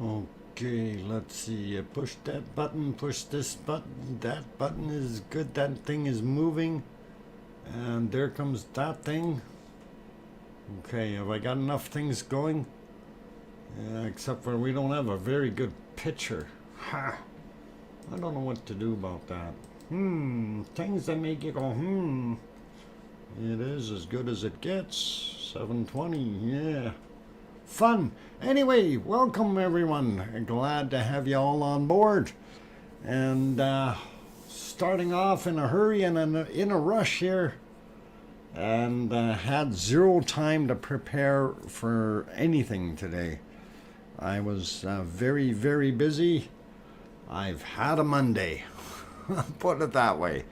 Okay, let's see. Push that button, push this button. That button is good. That thing is moving. And there comes that thing. Okay, have I got enough things going? Except for we don't have a very good picture. Ha! I don't know what to do about that. Things that make you go, It is as good as it gets. 720, yeah. Fun. Anyway, welcome everyone. Glad to have you all on board. And starting off in a hurry and in a rush here. And had zero time to prepare for anything today. I was very, very busy. I've had a Monday. Put it that way.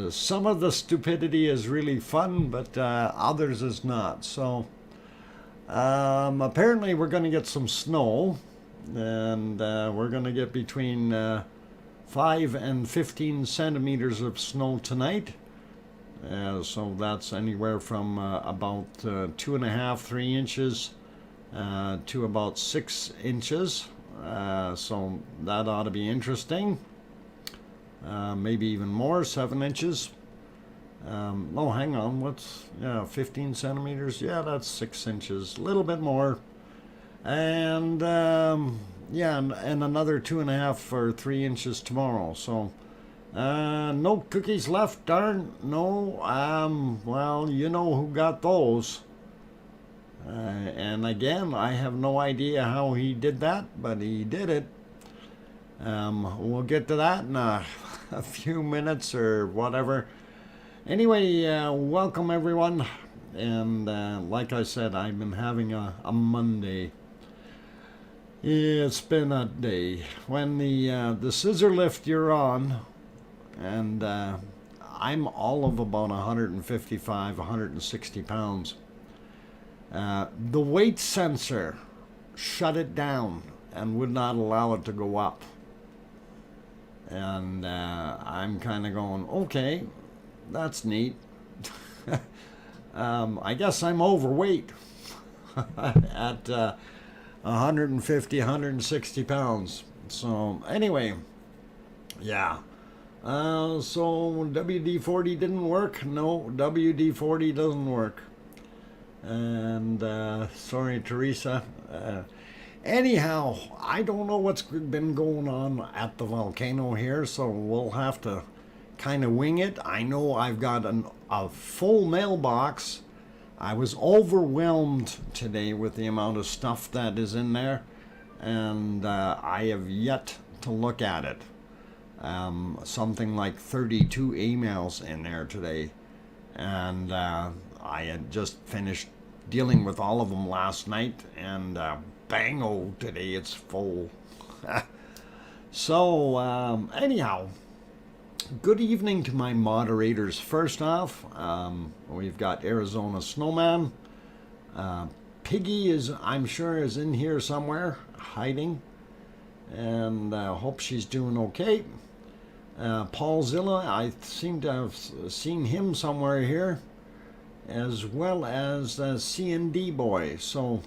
Some of the stupidity is really fun, but others is not. So apparently we're going to get some snow, and we're going to get between 5 and 15 centimeters of snow tonight. So that's anywhere from about 2.5, 3 inches to about 6 inches. So that ought to be interesting. Maybe even more, 7 inches. Oh, hang on, what's 15 centimeters? Yeah, that's 6 inches, a little bit more. And yeah, and another 2.5 or 3 inches tomorrow. So no cookies left, darn. No. Well, you know who got those. And again, I have no idea how he did that, but he did it. We'll get to that in a few minutes or whatever. Anyway, welcome everyone. And like I said, I've been having a Monday. It's been a day. When the scissor lift you're on, and I'm all of about 155, 160 pounds. The weight sensor shut it down and would not allow it to go up. And I'm kind of going, okay, that's neat. I guess I'm overweight at 150, 160 pounds. So anyway, yeah. So WD-40 didn't work. No, WD-40 doesn't work. And sorry, Teresa. Anyhow, I don't know what's been going on at the volcano here, so we'll have to kind of wing it. I know I've got a full mailbox. I was overwhelmed today with the amount of stuff that is in there, and I have yet to look at it. Something like 32 emails in there today, and I had just finished dealing with all of them last night, and bango, today it's full. So anyhow, good evening to my moderators. First off, we've got Arizona Snowman. Piggy is, I'm sure, is in here somewhere hiding, and hope she's doing okay. Paulzilla, I seem to have seen him somewhere here, as well as C&D Boy. So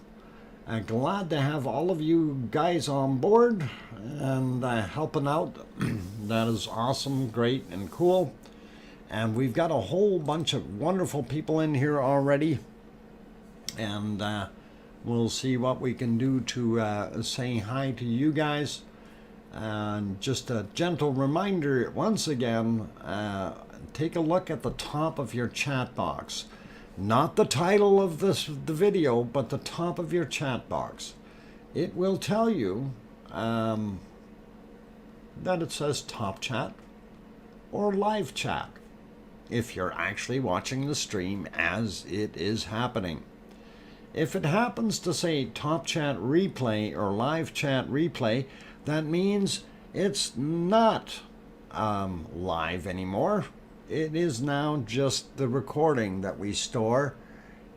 glad to have all of you guys on board and helping out. That is awesome, great, and cool. And we've got a whole bunch of wonderful people in here already, and we'll see what we can do to say hi to you guys. And just a gentle reminder once again, take a look at the top of your chat box. Not the title of the video, but the top of your chat box. It will tell you that it says top chat or live chat if you're actually watching the stream as it is happening. If it happens to say top chat replay or live chat replay, that means it's not live anymore. It is now just the recording that we store,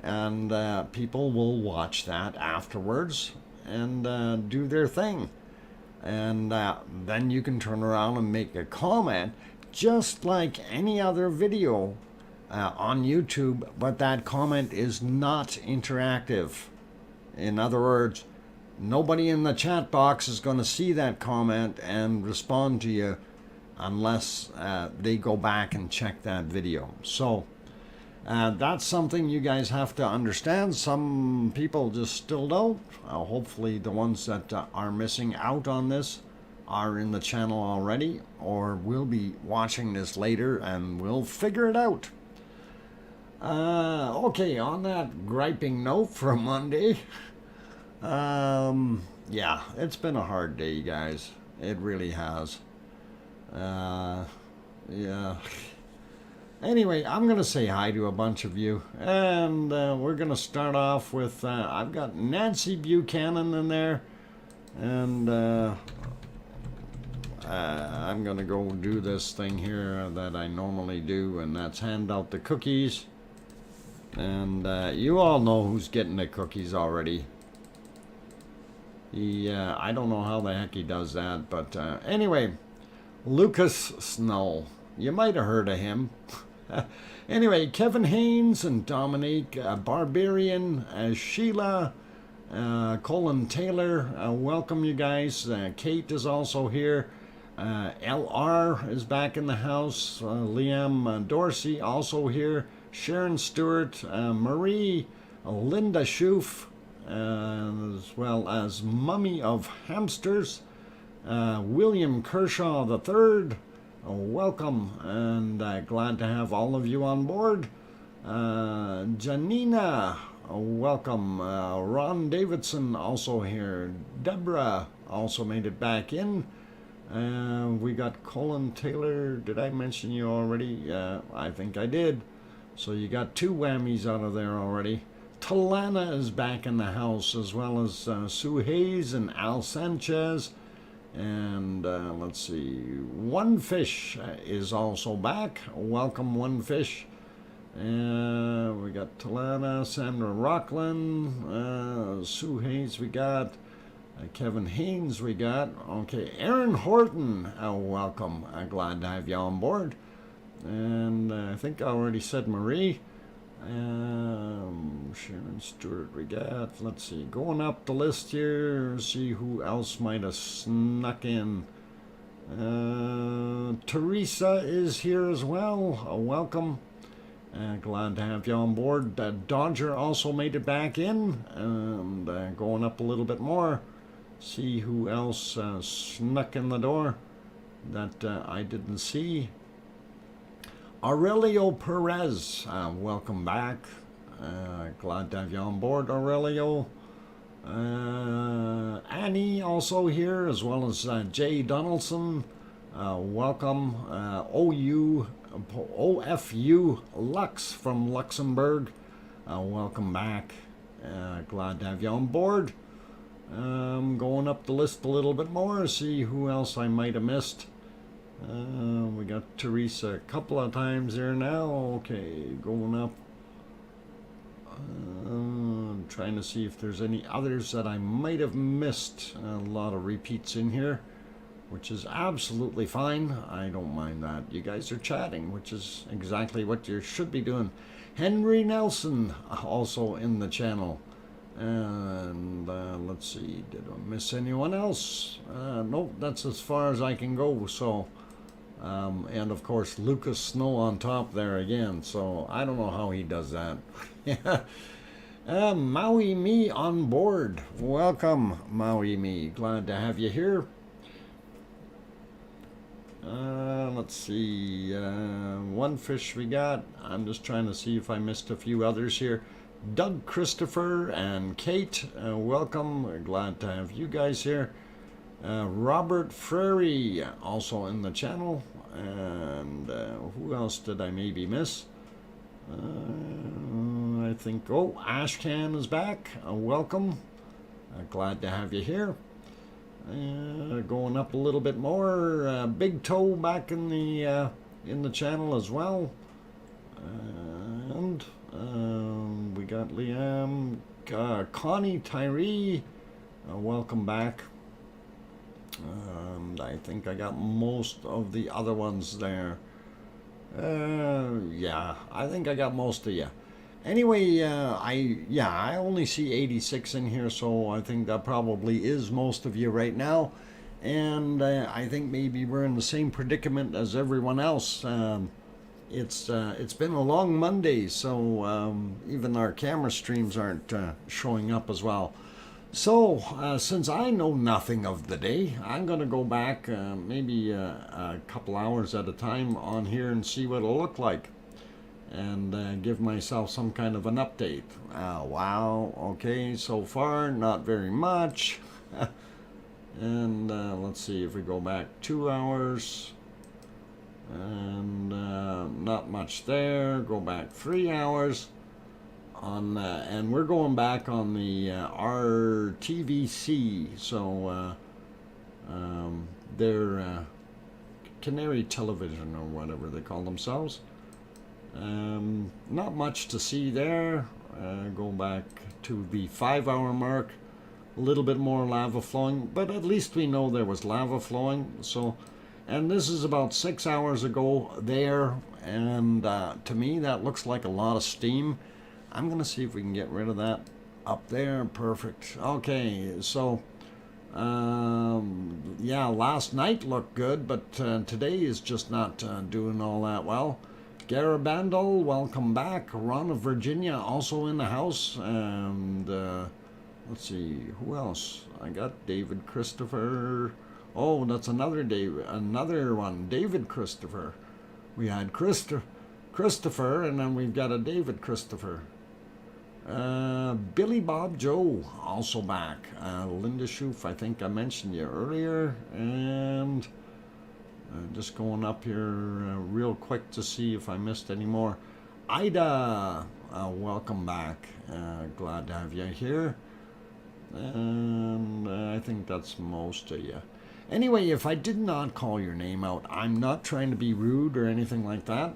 and people will watch that afterwards and do their thing. And then you can turn around and make a comment, just like any other video on YouTube, but that comment is not interactive. In other words, nobody in the chat box is going to see that comment and respond to you unless they go back and check that video. So that's something you guys have to understand. Some people just still don't. Hopefully the ones that are missing out on this are in the channel already or will be watching this later and will figure it out. Okay, on that griping note for Monday, yeah, it's been a hard day, guys. It really has. Yeah. Anyway, I'm going to say hi to a bunch of you, and we're going to start off with, I've got Nancy Buchanan in there, and I'm going to go do this thing here that I normally do, and that's hand out the cookies. And you all know who's getting the cookies already. I don't know how the heck he does that, but anyway, Lucas Snow. You might have heard of him. Anyway, Kevin Haynes and Dominique Barbarian, Sheila, Colin Taylor, welcome you guys. Kate is also here. LR is back in the house. Liam Dorsey also here. Sharon Stewart, Marie, Linda Schoof, as well as Mummy of Hamsters, William Kershaw III, welcome, and glad to have all of you on board. Janina, welcome. Ron Davidson also here. Deborah also made it back in. We got Colin Taylor. Did I mention you already? I think I did. So you got two whammies out of there already. Talana is back in the house, as well as Sue Hayes and Al Sanchez. And let's see, One Fish is also back. Welcome, One Fish. We got Talana, Sandra Rockland, Sue Hayes we got. Kevin Haynes we got. Okay, Aaron Horton, welcome. Glad to have you on board. And I think I already said Marie. Sharon Stewart we got. Let's see, going up the list here, see who else might have snuck in. Teresa is here as well. Welcome. Glad to have you on board. Dodger also made it back in. And going up a little bit more, see who else snuck in the door that I didn't see. Aurelio Perez, welcome back. Glad to have you on board, Aurelio. Annie also here, as well as Jay Donaldson. Welcome. OFU Lux from Luxembourg. Welcome back. Glad to have you on board. Going up the list a little bit more, see who else I might have missed. We got Teresa a couple of times there now. Okay, going up. I'm trying to see if there's any others that I might have missed. A lot of repeats in here, which is absolutely fine. I don't mind that. You guys are chatting, which is exactly what you should be doing. Henry Nelson also in the channel. And let's see, did I miss anyone else? Nope, that's as far as I can go. So and of course Lucas Snow on top there again, so I don't know how he does that. Maui Me on board. Welcome, Maui Me. Glad to have you here. Let's see, One Fish we got. I'm just trying to see if I missed a few others here. Doug Christopher and Kate, welcome. We're glad to have you guys here. Robert Frary also in the channel. And who else did I maybe miss? I think, Ashcan is back. Welcome. Glad to have you here. Going up a little bit more, Big Toe back in the channel as well. And we got Liam, Connie Tyree, welcome back. And I think I got most of the other ones there. Yeah, I think I got most of you. Anyway, I only see 86 in here, so I think that probably is most of you right now. And I think maybe we're in the same predicament as everyone else. It's been a long Monday, so even our camera streams aren't showing up as well. So, since I know nothing of the day, I'm going to go back maybe a couple hours at a time on here and see what it'll look like and give myself some kind of an update. Wow, okay, so far, not very much. And let's see if we go back 2 hours. And not much there. Go back 3 hours. And we're going back on the RTVC, so they're Canary Television or whatever they call themselves. Not much to see there. Go back to the 5 hour mark. A little bit more lava flowing, but at least we know there was lava flowing. So, and this is about 6 hours ago there, and to me that looks like a lot of steam. I'm going to see if we can get rid of that up there. Perfect. Okay, so yeah, last night looked good, but today is just not doing all that well. Garabandal, welcome back. Ron of Virginia also in the house. And let's see, who else? I got David Christopher. Oh, that's another one. David Christopher. We had Christopher, and then we've got a David Christopher. Billy Bob Joe also back. Linda Schoof, I think I mentioned you earlier. And just going up here real quick to see if I missed any more. Ida, welcome back. Glad to have you here. And I think that's most of you. Anyway, if I did not call your name out, I'm not trying to be rude or anything like that.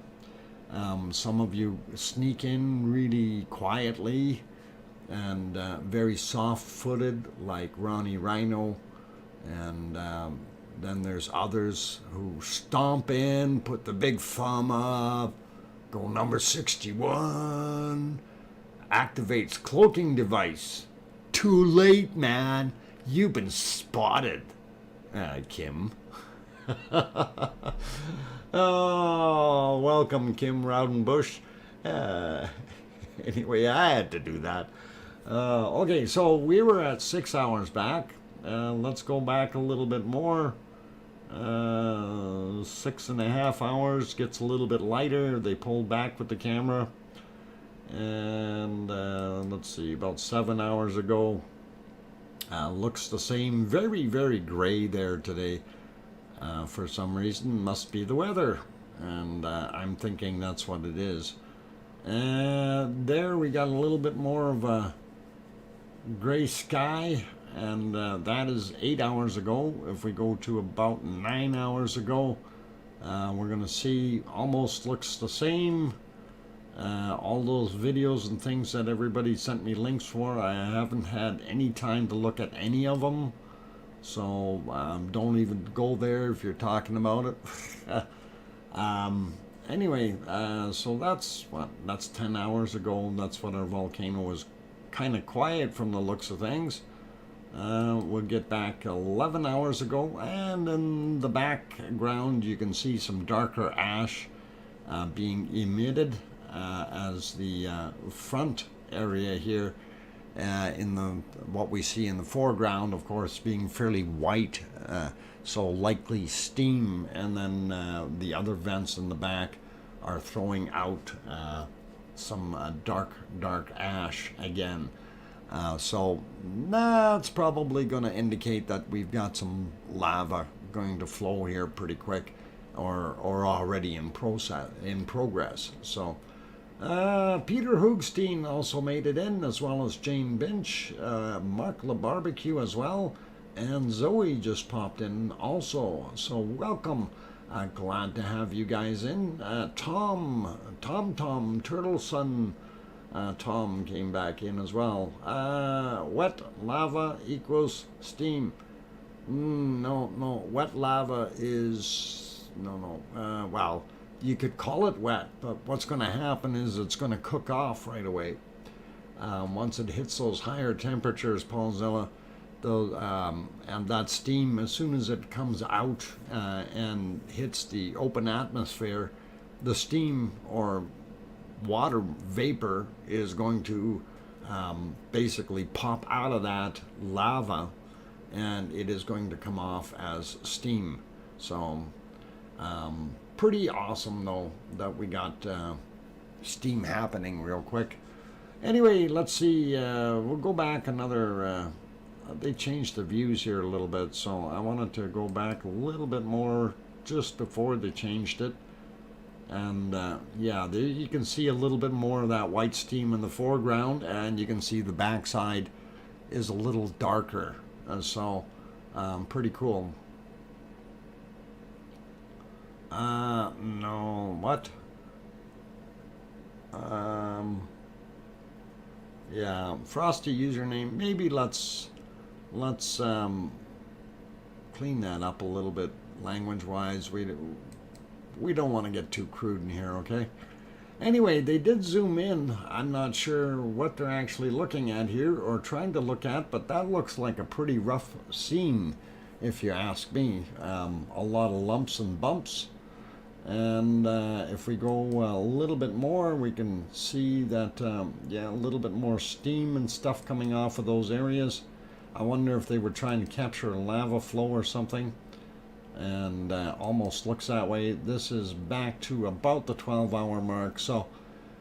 Some of you sneak in really quietly and very soft-footed, like Ronnie Rhino, and then there's others who stomp in, put the big thumb up, go number 61, activates cloaking device. Too late, man. You've been spotted. Kim. Oh, welcome, Kim Rowdenbush. Anyway, I had to do that. Okay, so we were at 6 hours back. Let's go back a little bit more. 6.5 hours, gets a little bit lighter. They pulled back with the camera. And let's see, about 7 hours ago. Looks the same. Very, very gray there today. For some reason, must be the weather, and I'm thinking that's what it is. There we got a little bit more of a gray sky, and that is 8 hours ago. If we go to about 9 hours ago, we're going to see almost looks the same. All those videos and things that everybody sent me links for, I haven't had any time to look at any of them. So don't even go there if you're talking about it. Anyway, so that's 10 hours ago. That's when our volcano was kind of quiet from the looks of things. We'll get back 11 hours ago, and in the background you can see some darker ash being emitted as the front area here. In what we see in the foreground, of course, being fairly white, so likely steam, and then the other vents in the back are throwing out some dark ash again. So that's probably going to indicate that we've got some lava going to flow here pretty quick, or already in progress. So. Peter Hoogstein also made it in, as well as Jane Binch, Mark LaBarbecue as well, and Zoe just popped in also. So welcome. Glad to have you guys in. Tom Turtle Sun, Tom came back in as well. Wet lava equals steam. No. Wet lava is... No. Well, you could call it wet, but what's going to happen is it's going to cook off right away. Once it hits those higher temperatures, Paulzilla, and that steam, as soon as it comes out and hits the open atmosphere, the steam or water vapor is going to basically pop out of that lava, and it is going to come off as steam. So pretty awesome though that we got steam happening real quick. Anyway, let's see, we'll go back another, they changed the views here a little bit, so I wanted to go back a little bit more just before they changed it. And yeah, there you can see a little bit more of that white steam in the foreground, and you can see the backside is a little darker. So pretty cool. No, what? Yeah, Frosty username. Maybe let's clean that up a little bit language-wise. We don't want to get too crude in here, okay? Anyway, they did zoom in. I'm not sure what they're actually looking at here or trying to look at, but that looks like a pretty rough scene, if you ask me. A lot of lumps and bumps. And if we go a little bit more, we can see that, yeah, a little bit more steam and stuff coming off of those areas. I wonder if they were trying to capture a lava flow or something. And almost looks that way. This is back to about the 12-hour mark, so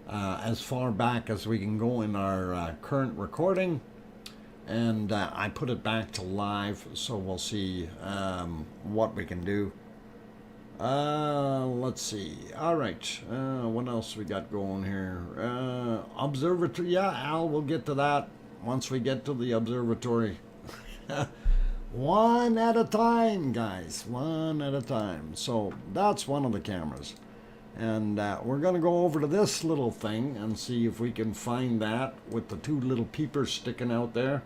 as far back as we can go in our current recording. And I put it back to live, so we'll see what we can do. Let's see. All right, what else we got going here? Observatory. Yeah, Al, we'll get to that once we get to the observatory. One at a time, guys, one at a time. So that's one of the cameras, and we're gonna go over to this little thing and see if we can find that with the two little peepers sticking out there.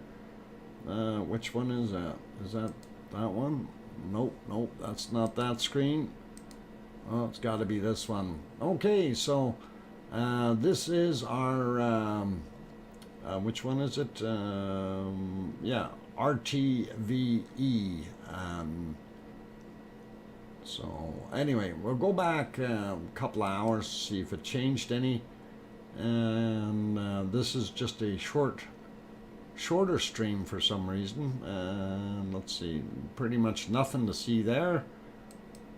Which one is that? Is that one? Nope, nope, that's not that screen. Oh, it's got to be this one. Okay, so this is our which one is it? Yeah, RTVE. So anyway, we'll go back a couple of hours, see if it changed any. And this is just a shorter stream for some reason. Let's see, pretty much nothing to see there.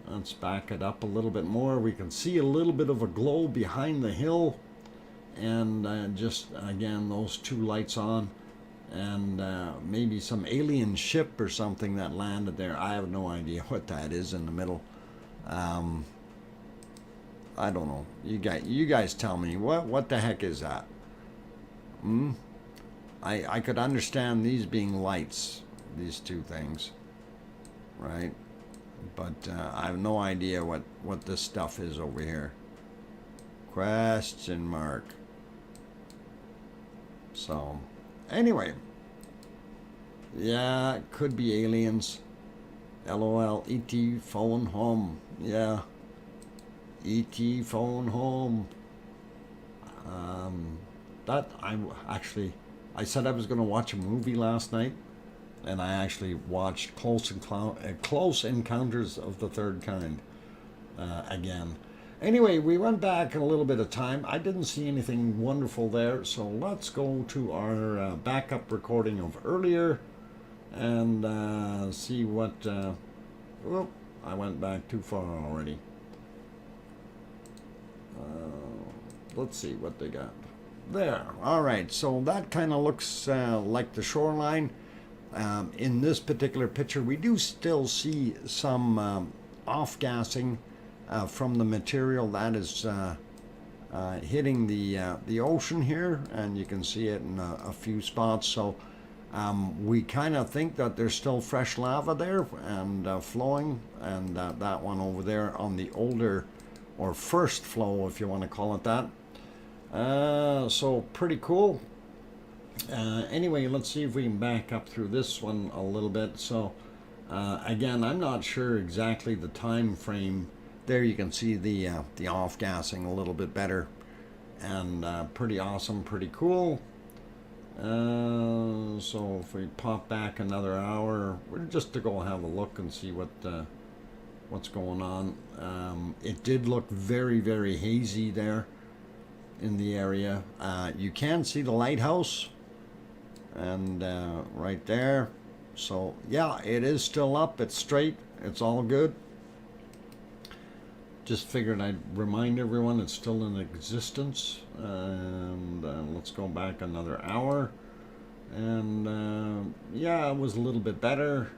Let's back it up a little bit more. We can see a little bit of a glow behind the hill, and just again those two lights on, and maybe some alien ship or something that landed there. I have no idea what that is in the middle. I don't know. You guys tell me, what the heck is that? I could understand these being lights, these two things, right? But I have no idea what this stuff is over here. Question mark. So, anyway. Yeah, it could be aliens. LOL, ET phone home. Yeah. ET phone home. I said I was going to watch a movie last night, and I actually watched Close Encounters of the Third Kind again. Anyway, we went back a little bit of time. I didn't see anything wonderful there, so let's go to our backup recording of earlier and see what... oh, I went back too far already. Let's see what they got. There. All right, so that kind of looks like the shoreline. In this particular picture, we do still see some off-gassing from the material that is hitting the ocean here, and you can see it in a few spots. So we kind of think that there's still fresh lava there and flowing, and that one over there on the older or first flow, if you want to call it that. So pretty cool. Anyway, let's see if we can back up through this one a little bit. So again, I'm not sure exactly the time frame. there you can see the off-gassing a little bit better, and pretty awesome, pretty cool. So if we pop back another hour, we're just to go have a look and see what's going on. It did look very, very hazy there in the area. You can see the lighthouse, and right there. So yeah, it is still up. It's straight. It's all good. Just figured I'd remind everyone it's still in existence. And let's go back another hour. And yeah, it was a little bit better.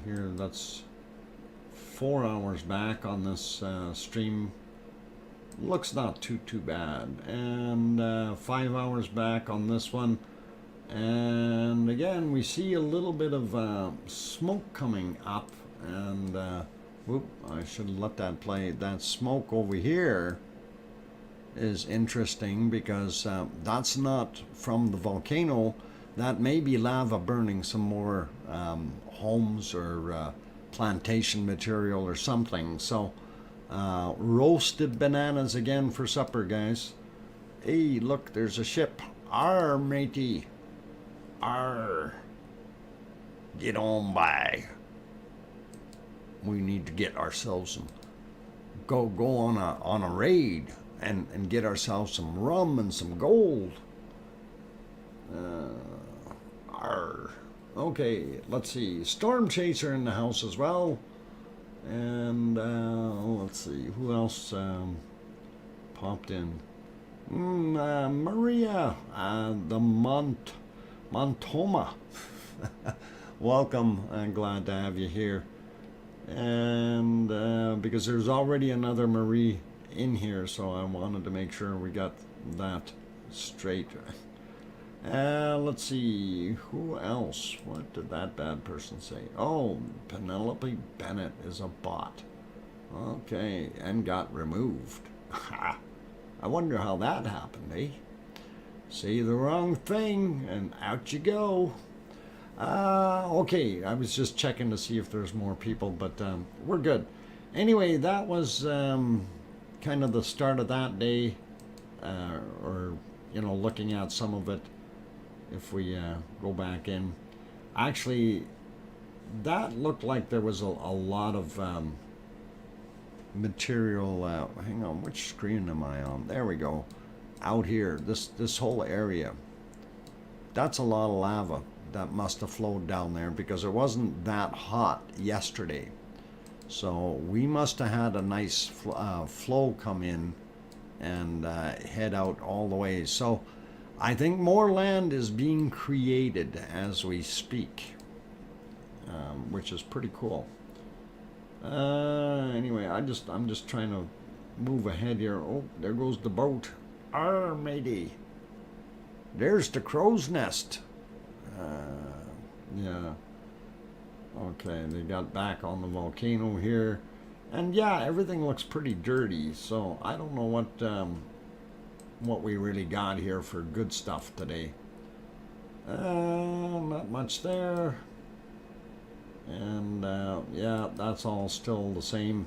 Here, that's 4 hours back on this stream. Looks not too bad. And 5 hours back on this one. And again, we see a little bit of smoke coming up. And whoop, I should have let that play. That smoke over here is interesting because that's not from the volcano. That may be lava burning some more homes or plantation material or something. So roasted bananas again for supper, guys. Hey, look, there's a ship. Arr, matey. Arr. Get on by. We need to get ourselves some, go on a raid and get ourselves some rum and some gold. Arr. Okay, let's see. Storm Chaser in the house as well. And let's see, who else popped in? Maria, the Montoma. Welcome, I'm glad to have you here. And because there's already another Marie in here, so I wanted to make sure we got that straight. Let's see, who else? What did that bad person say? Oh, Penelope Bennett is a bot. Okay, and got removed. I wonder how that happened, eh? Say the wrong thing, and out you go. Okay, I was just checking to see if there's more people, but we're good. Anyway, that was kind of the start of that day, or, you know, looking at some of it. If we go back in, actually, that looked like there was a lot of material. Hang on, which screen am I on? There we go. Out here, this whole area. That's a lot of lava that must have flowed down there because it wasn't that hot yesterday. So we must have had a nice flow come in and head out all the way. So I think more land is being created as we speak, which is pretty cool. Anyway, I'm just trying to move ahead here. Oh, there goes the boat. Arr, matey. There's the crow's nest. Yeah. Okay, they got back on the volcano here. And yeah, everything looks pretty dirty, so I don't know what we really got here for good stuff today. Not much there. And yeah, that's all still the same.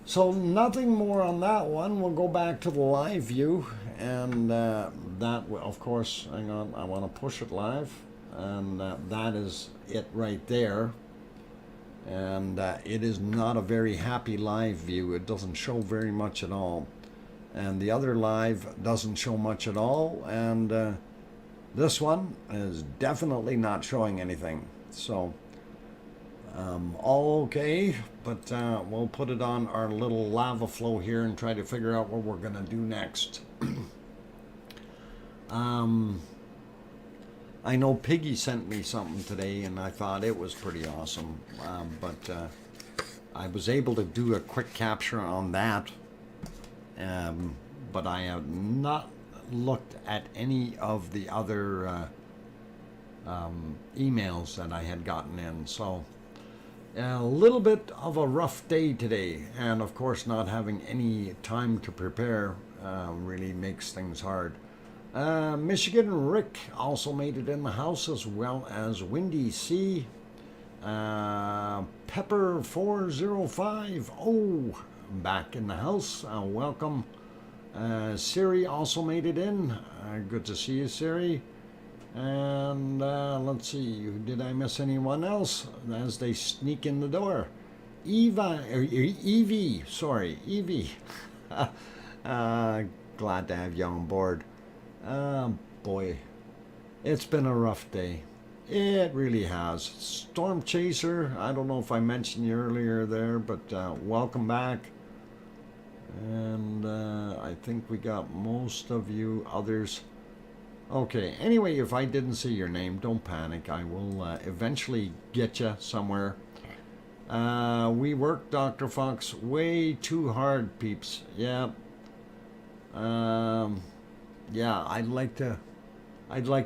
So nothing more on that one. We'll go back to the live view, and that, of course, hang on, I want to push it live, and that is it right there. And it is not a very happy live view. It doesn't show very much at all. And the other live doesn't show much at all, and this one is definitely not showing anything. So all okay, but we'll put it on our little lava flow here and try to figure out what we're gonna do next. I know Piggy sent me something today, and I thought it was pretty awesome, but I was able to do a quick capture on that, but I have not looked at any of the other emails that I had gotten in. So a little bit of a rough day today, and of course not having any time to prepare really makes things hard. Michigan Rick also made it in the house, as well as Windy C. Pepper405. Oh, back in the house. Welcome. Siri also made it in. Good to see you, Siri. And let's see, did I miss anyone else as they sneak in the door? Evie, sorry, Evie. Glad to have you on board. Boy, it's been a rough day. It really has. Storm Chaser, I don't know if I mentioned you earlier there, but welcome back. And I think we got most of you others. Okay, anyway, if I didn't see your name, don't panic. I will eventually get you somewhere. We work Dr. Fox way too hard, peeps. Yeah. Yeah, I'd like to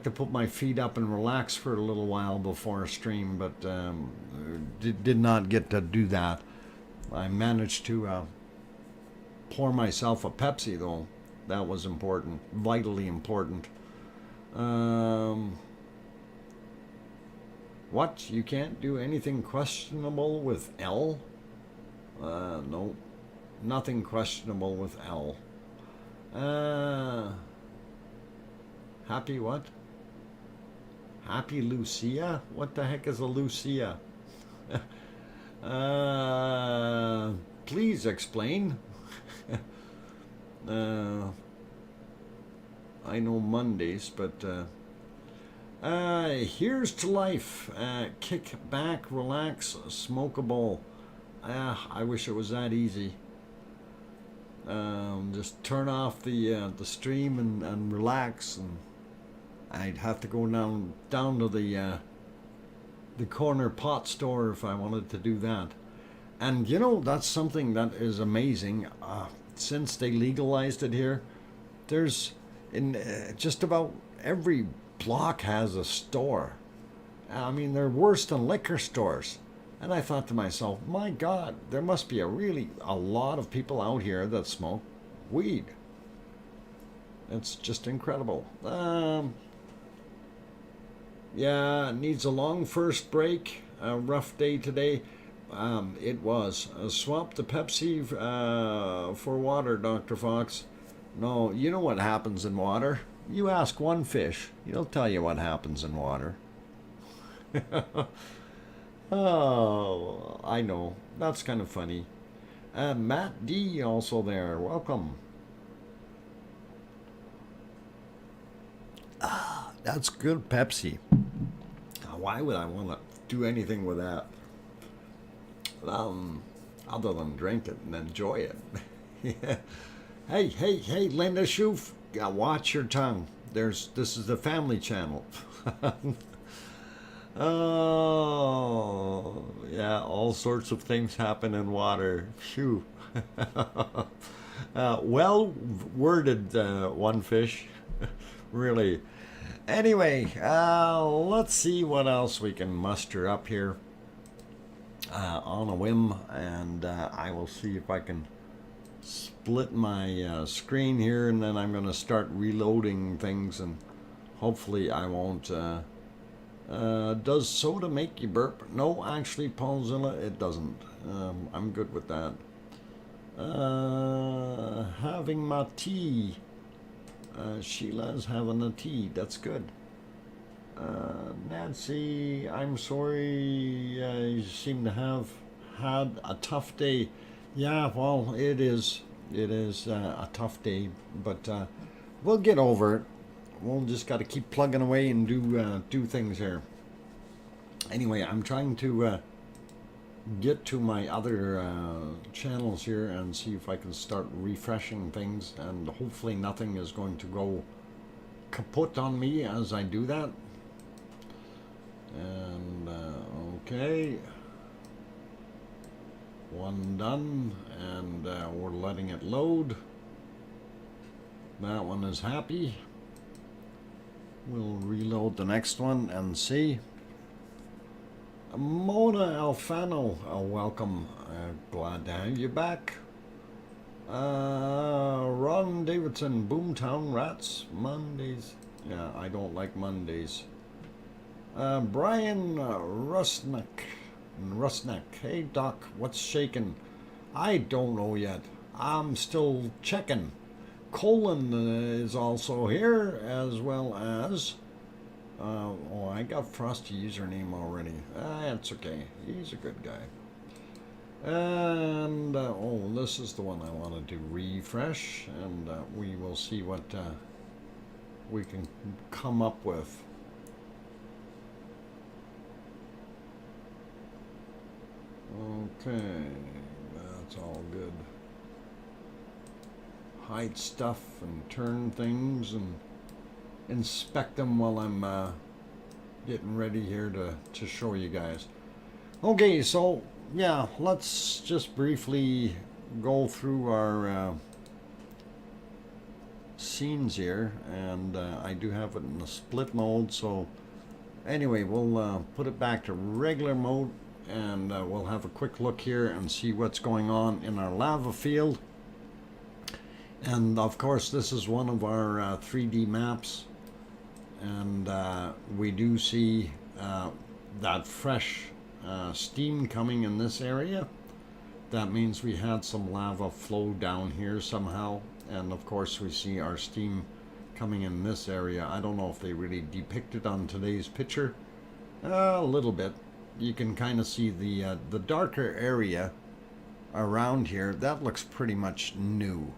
put my feet up and relax for a little while before a stream, but did not get to do that. I managed to pour myself a Pepsi, though. That was important, vitally important. What? You can't do anything questionable with L? No. Nothing questionable with L. Happy what? Happy Lucia? What the heck is a Lucia? Please explain. I know Mondays, but here's to life. Kick back, relax, smoke a bowl. I wish it was that easy. Just turn off the stream and relax, and I'd have to go down to the corner pot store if I wanted to do that. And you know, that's something that is amazing. Since they legalized it here, there's in just about every block has a store. I mean, they're worse than liquor stores. And I thought to myself, my God, there must be a lot of people out here that smoke weed. It's just incredible. Yeah, it needs a long first break. A rough day today. It was. Swap the Pepsi for water, Dr. Fox. No, you know what happens in water. You ask one fish, he'll tell you what happens in water. Oh, I know. That's kind of funny. Matt D also there. Welcome. That's good Pepsi. Why would I want to do anything with that? Other than drink it and enjoy it. Yeah. Hey, Linda Schoof, watch your tongue. This is the family channel. Oh, yeah, all sorts of things happen in water. Phew. Well worded, one fish. Really. Anyway, let's see what else we can muster up here on a whim, and I will see if I can split my screen here, and then I'm going to start reloading things, and hopefully I won't. Does soda make you burp? No, actually, Paulzilla, it doesn't. I'm good with that. Having my tea. Sheila's having a tea. That's good. Nancy, I'm sorry you seem to have had a tough day. Yeah, well, it is. It is a tough day, but we'll get over it. We'll just got to keep plugging away and do things here. Anyway, I'm trying to get to my other channels here and see if I can start refreshing things, and hopefully nothing is going to go kaput on me as I do that. And okay, one done, and we're letting it load. That one is happy. We'll reload the next one and see. Mona Alfano, welcome. Glad to have you back. Ron Davidson, Boomtown Rats, Mondays. Yeah, I don't like Mondays. Brian Rusnick, and Rusneck. Hey Doc, what's shaking? I don't know yet. I'm still checking. Colin is also here, as well as... oh, I got Frosty username already. That's okay. He's a good guy. And, oh, this is the one I wanted to refresh, and we will see what we can come up with. Okay, that's all good. Hide stuff and turn things and inspect them while I'm getting ready here to show you guys. Okay, so yeah, let's just briefly go through our scenes here, and I do have it in the split mode, so anyway, we'll put it back to regular mode, and we'll have a quick look here and see what's going on in our lava field. And of course, this is one of our 3D maps, and we do see that fresh steam coming in this area. That means we had some lava flow down here somehow, and of course we see our steam coming in this area. I don't know if they really depict it on today's picture. A little bit. You can kind of see the darker area around here. That looks pretty much new,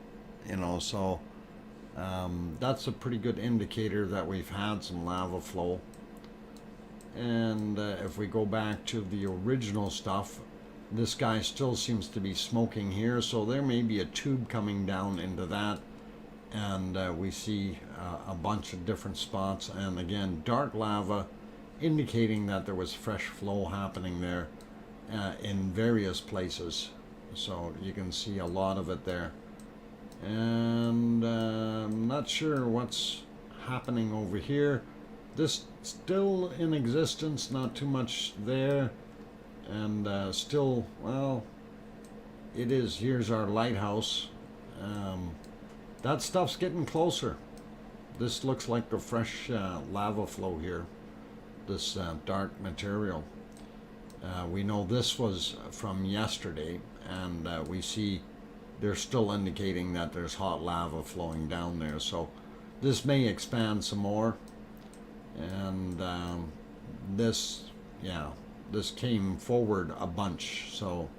you know, so that's a pretty good indicator that we've had some lava flow. And if we go back to the original stuff, this guy still seems to be smoking here, so there may be a tube coming down into that, and we see a bunch of different spots, and again dark lava indicating that there was fresh flow happening there in various places, so you can see a lot of it there. And I'm not sure what's happening over here. This still in existence, not too much there, and still, well, it is. Here's our lighthouse. That stuff's getting closer. This looks like the fresh lava flow here, this dark material. We know this was from yesterday, and we see they're still indicating that there's hot lava flowing down there, so this may expand some more. And this came forward a bunch, so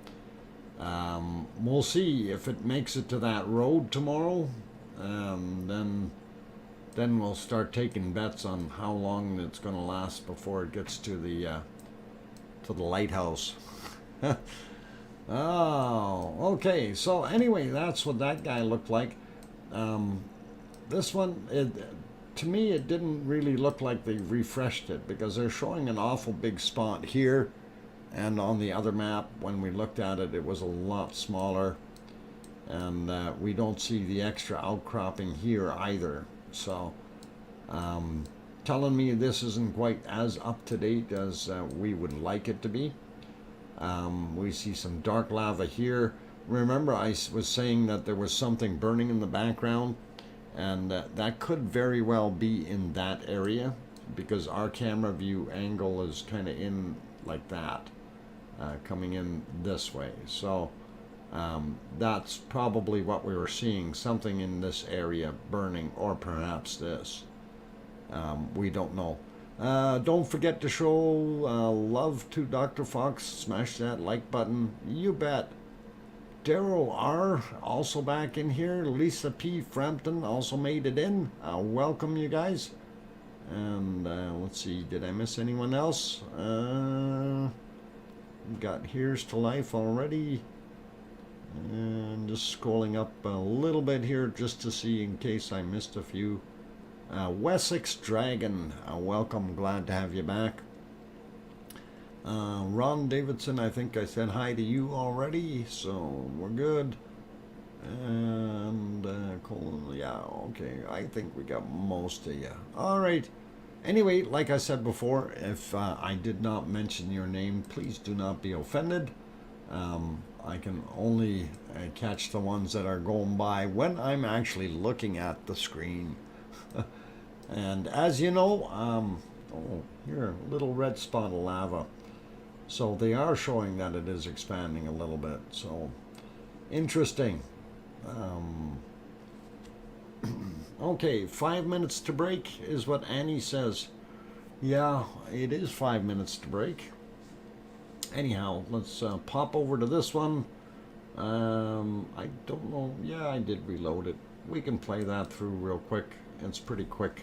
we'll see if it makes it to that road tomorrow. Then we'll start taking bets on how long it's going to last before it gets to the lighthouse. Oh, okay. So anyway, that's what that guy looked like. This one, to me, it didn't really look like they refreshed it, because they're showing an awful big spot here, and on the other map, when we looked at it, it was a lot smaller, and we don't see the extra outcropping here either. So, telling me this isn't quite as up to date as we would like it to be. We see some dark lava here. Remember, I was saying that there was something burning in the background, and that could very well be in that area, because our camera view angle is kind of in like that, coming in this way. So that's probably what we were seeing, something in this area burning, or perhaps this. We don't know. Don't forget to show love to Dr. Fox. Smash that like button. You bet. Daryl R. also back in here. Lisa P. Frampton also made it in. Welcome, you guys. And let's see, did I miss anyone else? Got Here's to Life already. And just scrolling up a little bit here just to see in case I missed a few. Wessex Dragon, welcome, glad to have you back. Ron Davidson, I think I said hi to you already, so we're good. And Colin, yeah, okay, I think we got most of you. All right. Anyway, like I said before, if I did not mention your name, please do not be offended. I can only catch the ones that are going by when I'm actually looking at the screen. And as you know, oh, here, a little red spot of lava. So they are showing that it is expanding a little bit. So interesting. Okay, 5 minutes to break is what Annie says. Yeah, it is 5 minutes to break. Anyhow, let's pop over to this one. I don't know. Yeah, I did reload it. We can play that through real quick. It's pretty quick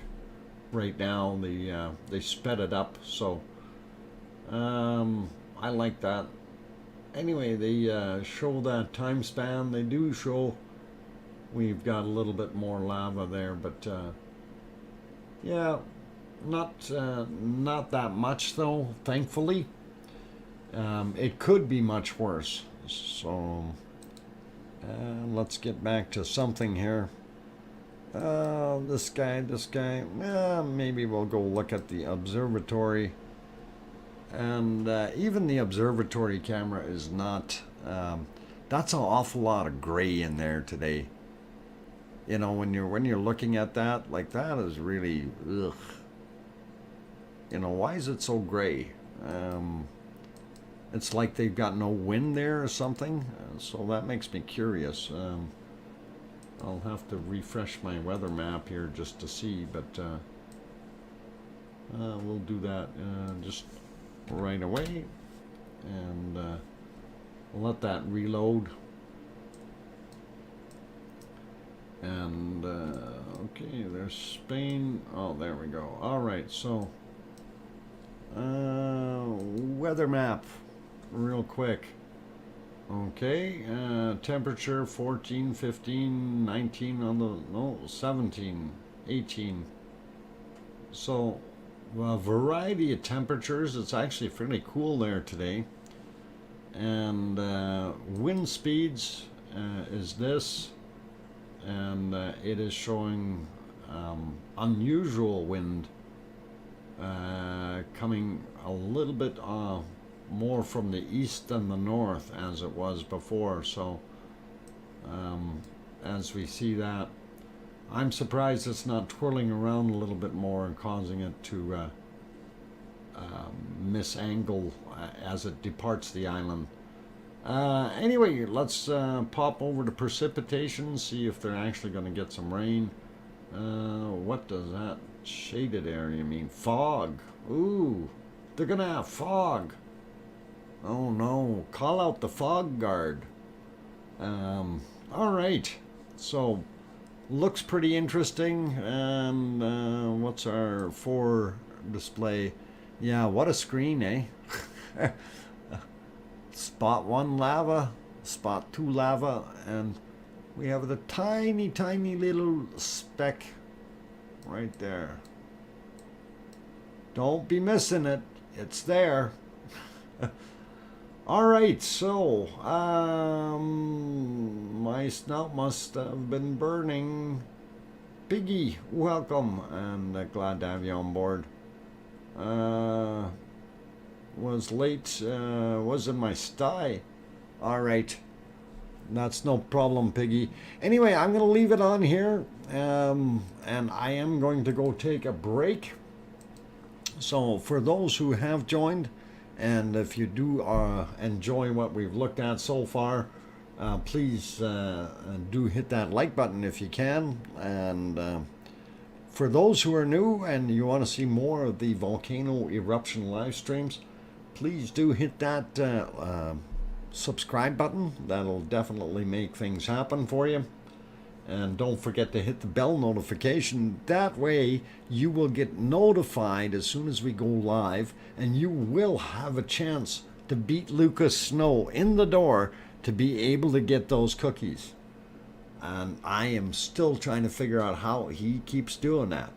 right now. They sped it up, so I like that. Anyway, they show that time span. They do show we've got a little bit more lava there, but yeah, not that much though, thankfully. It could be much worse. So let's get back to something here. This guy. Maybe we'll go look at the observatory. And even the observatory camera is not. That's an awful lot of gray in there today. You know, when you're looking at that, like that is really ugh. You know, why is it so gray? It's like they've got no wind there or something. So that makes me curious. I'll have to refresh my weather map here just to see, but we'll do that just right away, and we'll let that reload. And okay, there's Spain. Oh, there we go. All right, so weather map real quick. Okay, temperature 14, 15, 19 on the, no, 17, 18. So a variety of temperatures. It's actually fairly cool there today. And wind speeds is this, and it is showing unusual wind coming a little bit more from the east than the north as it was before. So as we see that, I'm surprised it's not twirling around a little bit more and causing it to misangle as it departs the island. Anyway, let's pop over to precipitation, see if they're actually going to get some rain. What does that shaded area mean? Fog. Ooh, they're going to have fog. Oh no, call out the fog guard. All right, so looks pretty interesting. And what's our 4 display? Yeah, what a screen, eh? Spot 1 lava, spot 2 lava, and we have the tiny little speck right there. Don't be missing it, it's there. All right, so my snout must have been burning. Piggy, welcome, and glad to have you on board. Was late, was in my sty. All right, that's no problem, Piggy. Anyway, I'm gonna leave it on here, and I am going to go take a break. So for those who have joined, and if you do enjoy what we've looked at so far, please do hit that like button if you can. And for those who are new and you want to see more of the volcano eruption live streams, please do hit that subscribe button. That'll definitely make things happen for you. And don't forget to hit the bell notification. That way you will get notified as soon as we go live, and you will have a chance to beat Lucas Snow in the door to be able to get those cookies. And I am still trying to figure out how he keeps doing that.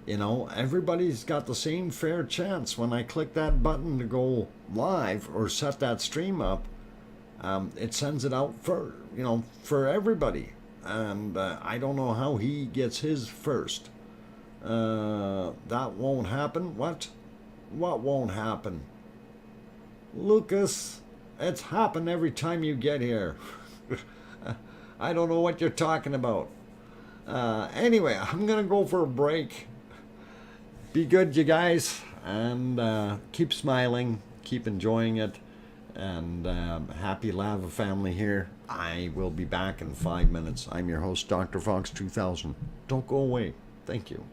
You know, everybody's got the same fair chance. When I click that button to go live or set that stream up, it sends it out for, you know, for everybody. And I don't know how he gets his first. That won't happen. What won't happen? Lucas, it's happened every time you get here. I don't know what you're talking about. Anyway, I'm gonna go for a break. Be good, you guys, and keep smiling. keep enjoying it, and happy lava family here. I will be back in 5 minutes. I'm your host, Dr. Fox 2000. Don't go away. Thank you.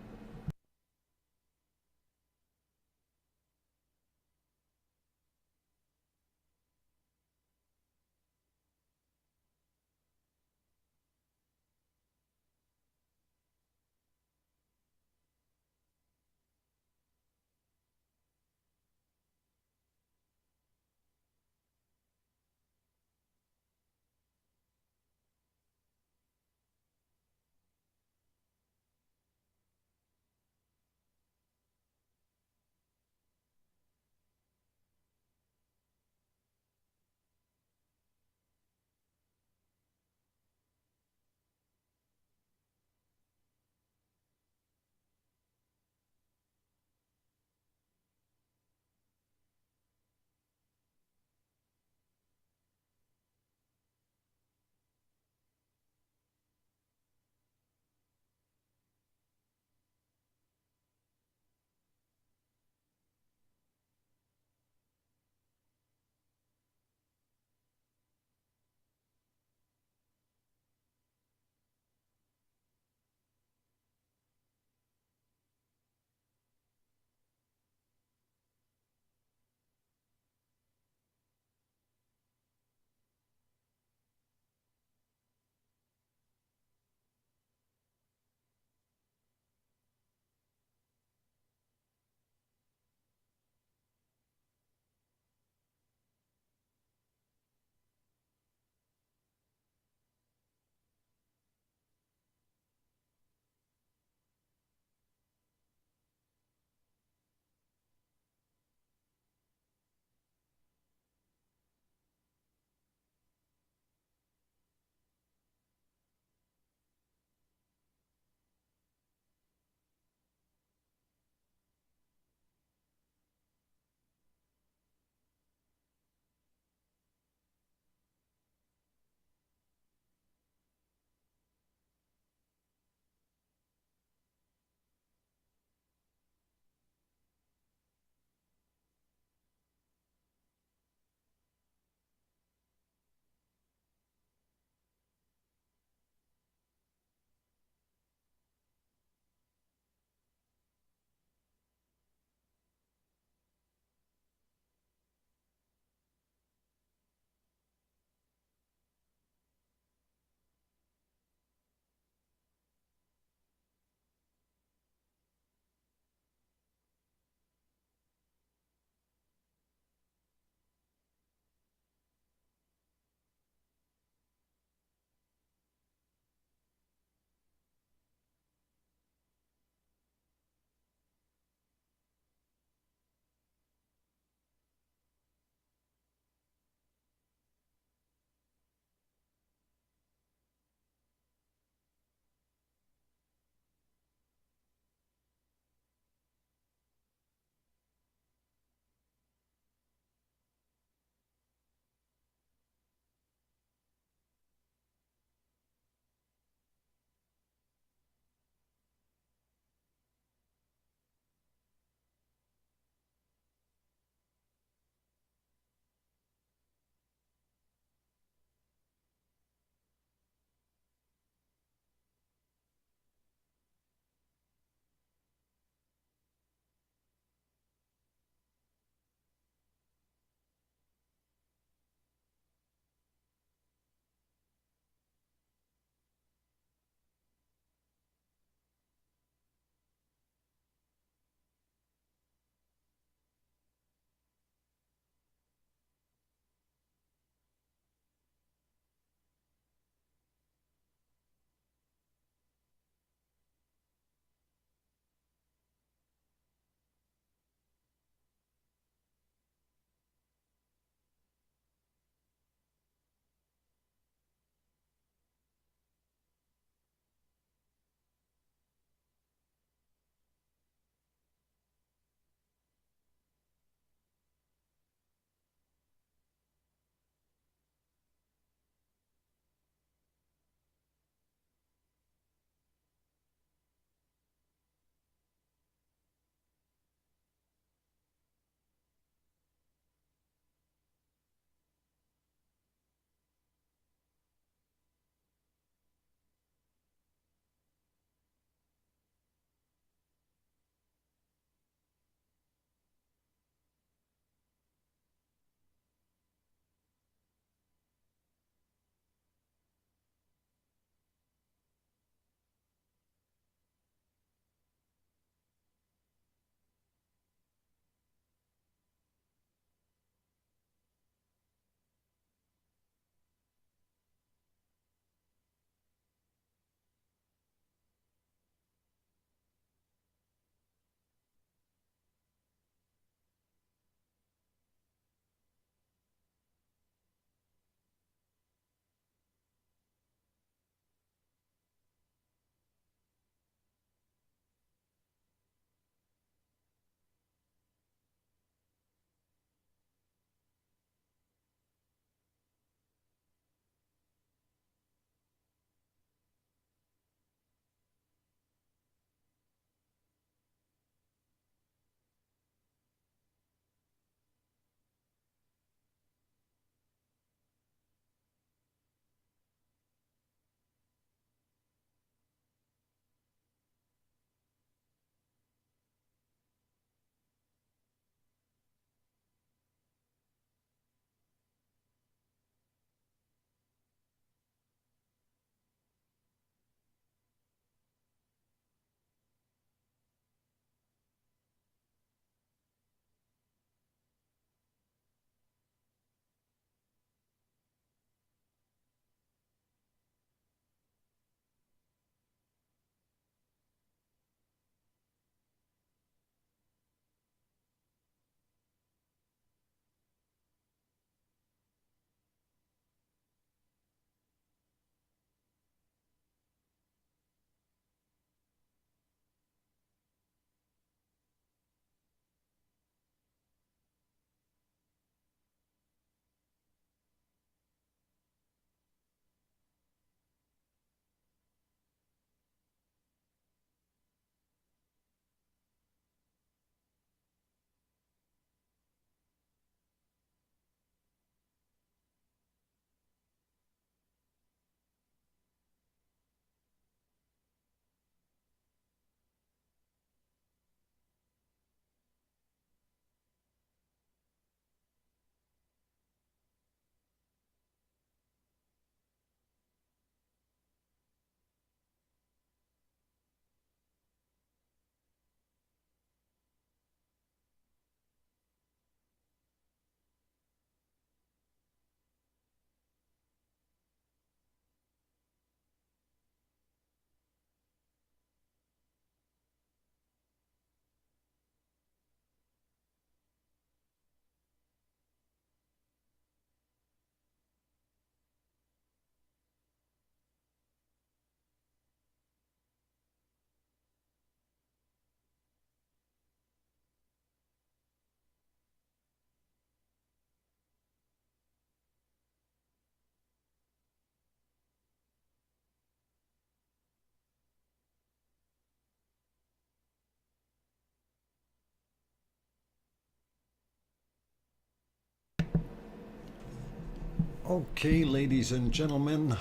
Okay, ladies and gentlemen,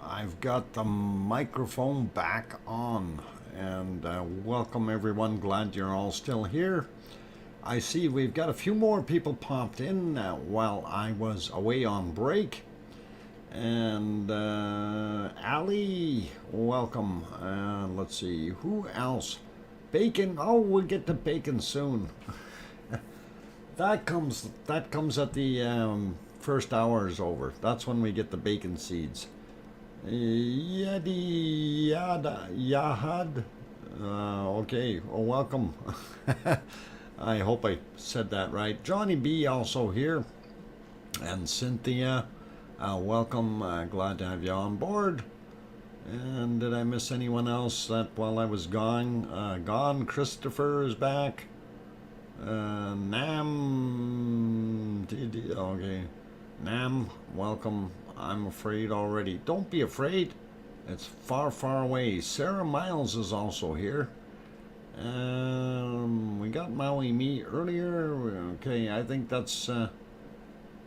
I've got the microphone back on, and welcome everyone. Glad you're all still here. I see we've got a few more people popped in while I was away on break. And Ali, welcome. Let's see, who else? Bacon. Oh, we'll get to bacon soon. That comes at the first hour is over. That's when we get the bacon seeds. Yahad. Okay, well, welcome. I hope I said that right. Johnny B also here, and Cynthia, welcome. Glad to have you on board. And did I miss anyone else that while I was gone? Christopher is back. Nam, okay. Nam, welcome. I'm afraid already. Don't be afraid. It's far, far away. Sarah Miles is also here. We got Maui Me earlier. Okay, I think that's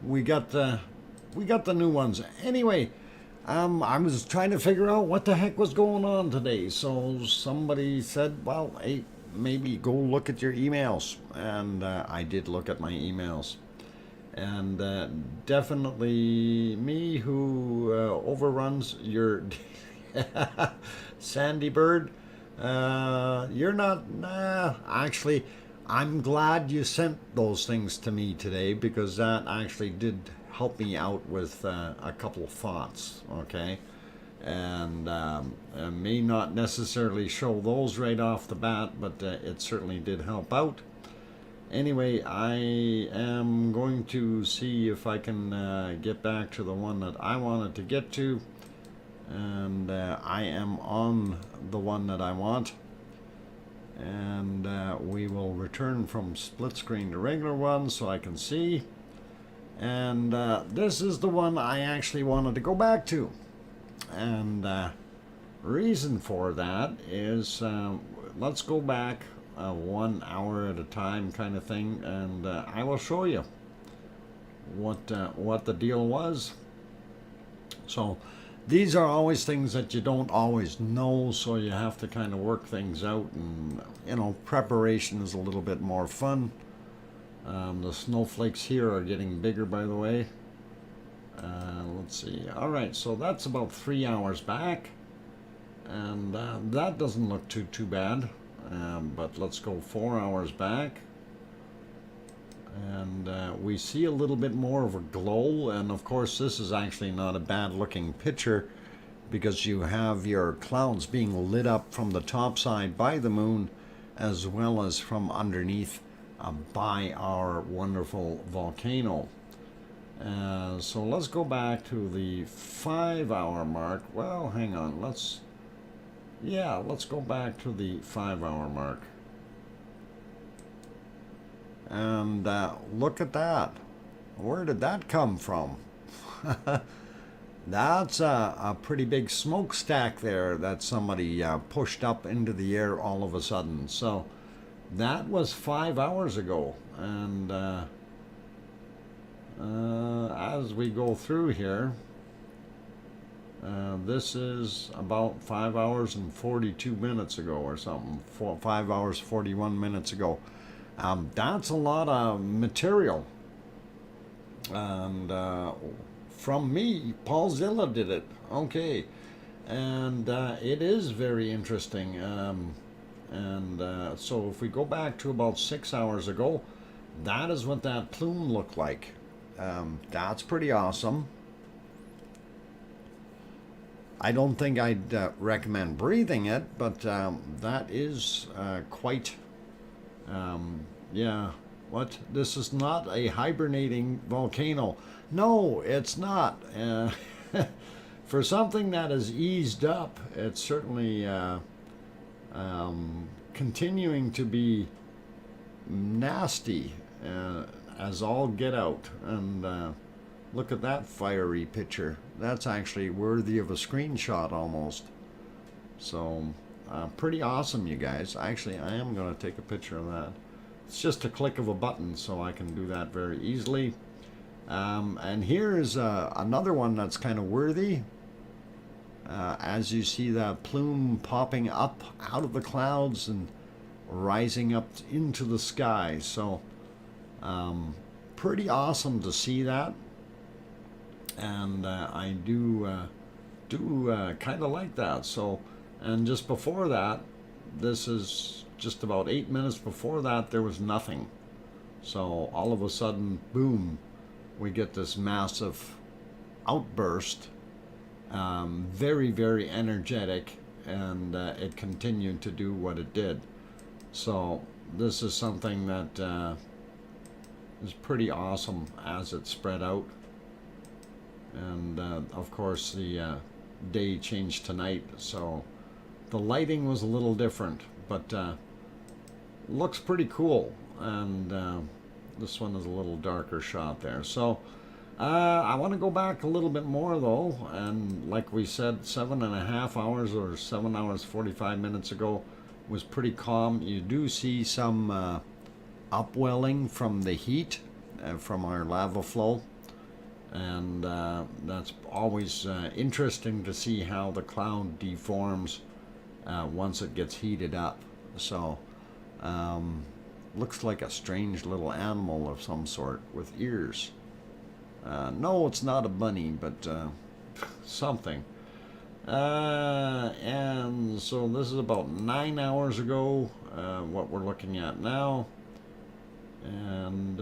we got the new ones. Anyway, I was trying to figure out what the heck was going on today. So somebody said, well, hey, maybe go look at your emails, and I did look at my emails. And definitely me who overruns your Sandy Bird. You're not, actually, I'm glad you sent those things to me today, because that actually did help me out with a couple of thoughts, okay? And I may not necessarily show those right off the bat, but it certainly did help out. Anyway, I am going to see if I can get back to the one that I wanted to get to. And I am on the one that I want. And we will return from split screen to regular one so I can see. And this is the one I actually wanted to go back to. And reason for that is let's go back 1 hour at a time kind of thing, and I will show you what the deal was. So these are always things that you don't always know, so you have to kind of work things out, and you know, preparation is a little bit more fun. The snowflakes here are getting bigger, by the way. Let's see. All right, so that's about 3 hours back, and that doesn't look too bad. But let's go 4 hours back, and we see a little bit more of a glow. And of course, this is actually not a bad looking picture, because you have your clouds being lit up from the top side by the moon, as well as from underneath by our wonderful volcano. So let's go back to the 5 hour mark. Well, hang on, let's go back to the 5 hour mark. And look at that. Where did that come from? That's a pretty big smokestack there that somebody pushed up into the air all of a sudden. So that was 5 hours ago. And as we go through here, this is about 5 hours and 42 minutes ago or something. 5 hours 41 minutes ago. That's a lot of material. And from me, Paul Zilla did it. Okay. And it is very interesting. So if we go back to about 6 hours ago, that is what that plume looked like. That's pretty awesome. I don't think I'd recommend breathing it, but that is quite, yeah. What? This is not a hibernating volcano. No, it's not. For something that has eased up, it's certainly continuing to be nasty as all get out. And look at that fiery picture. That's actually worthy of a screenshot almost. So pretty awesome, you guys. Actually, I am going to take a picture of that. It's just a click of a button, so I can do that very easily. And here's another one that's kind of worthy. As you see that plume popping up out of the clouds and rising up into the sky. So pretty awesome to see that. And I do kind of like that. So, and just before that, this is just about 8 minutes before that, there was nothing. So all of a sudden, boom, we get this massive outburst. Very, very energetic, and it continued to do what it did. So this is something that is pretty awesome as it spread out. And of course the day changed to night, so the lighting was a little different, but looks pretty cool. And this one is a little darker shot there. So I want to go back a little bit more though, and like we said, 7.5 hours or 7 hours 45 minutes ago was pretty calm. You do see some upwelling from the heat from our lava flow, and that's always interesting to see how the cloud deforms once it gets heated up. So looks like a strange little animal of some sort with ears. No, it's not a bunny, but something. And so this is about 9 hours ago, what we're looking at now. And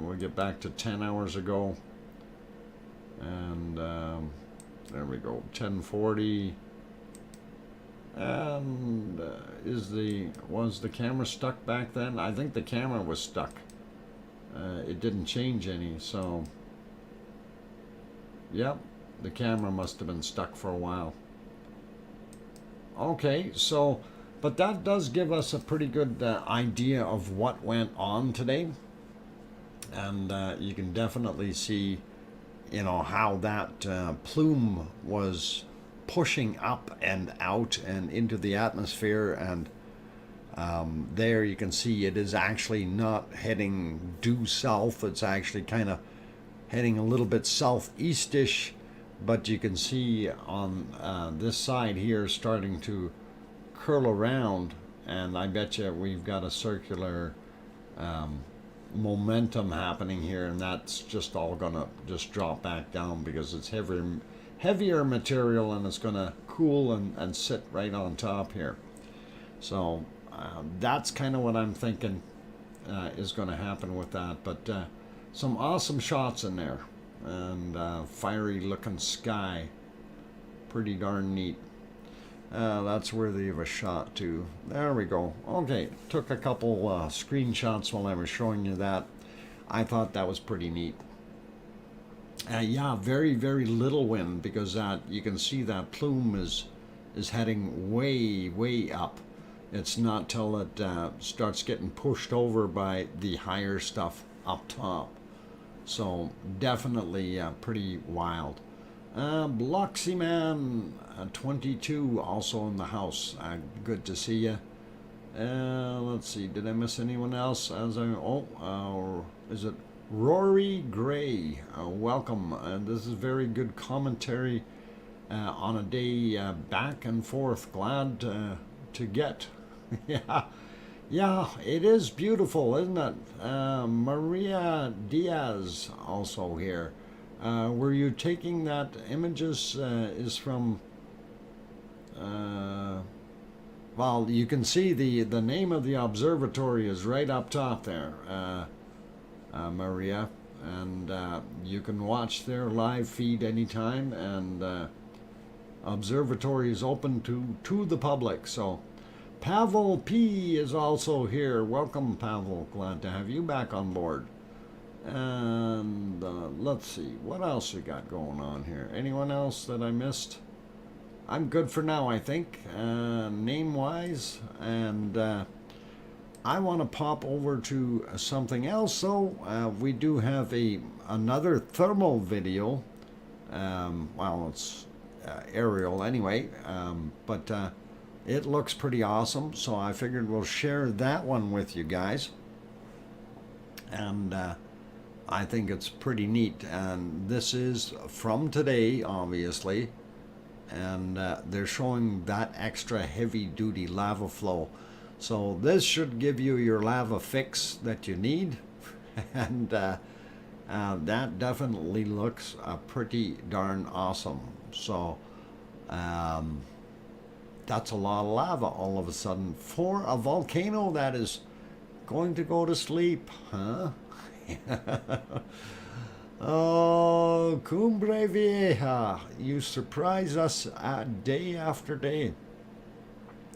we'll get back to 10 hours ago. And there we go, 10:40. And was the camera stuck back then? I think the camera was stuck. It didn't change any, so yep, the camera must have been stuck for a while. Okay, so but that does give us a pretty good idea of what went on today, and you can definitely see, you know, how that plume was pushing up and out and into the atmosphere. And there you can see it is actually not heading due south. It's actually kind of heading a little bit southeastish, but you can see on this side here starting to curl around, and I bet you we've got a circular momentum happening here, and that's just all gonna just drop back down because it's heavier material, and it's gonna cool and sit right on top here. So that's kind of what I'm thinking is going to happen with that. But some awesome shots in there, and fiery looking sky, pretty darn neat. That's worthy of a shot too. There we go. Okay, took a couple screenshots while I was showing you that. I thought that was pretty neat. Yeah, very, very little wind, because you can see that plume is heading way, way up. It's not till it starts getting pushed over by the higher stuff up top. So definitely pretty wild. Bloxy Man 22 also in the house. Good to see you. Let's see, did I miss anyone else? Is it Rory Gray? Welcome. This is very good commentary on a day back and forth. Glad to get. Yeah, it is beautiful, isn't it? Maria Diaz also here. Were you taking that images is from well, you can see the name of the observatory is right up top there, Maria, and you can watch their live feed anytime, and observatory is open to the public. So Pavel P is also here. Welcome, Pavel. Glad to have you back on board. And let's see, what else we got going on here? Anyone else that I missed? I'm good for now, I think, name-wise. And I want to pop over to something else. So we do have another thermal video. Well, it's aerial anyway, but it looks pretty awesome, so I figured we'll share that one with you guys. And I think it's pretty neat. And this is from today, obviously, and they're showing that extra heavy duty lava flow. So this should give you your lava fix that you need. And that definitely looks pretty darn awesome. So that's a lot of lava all of a sudden for a volcano that is going to go to sleep, huh? Oh, Cumbre Vieja, you surprise us day after day.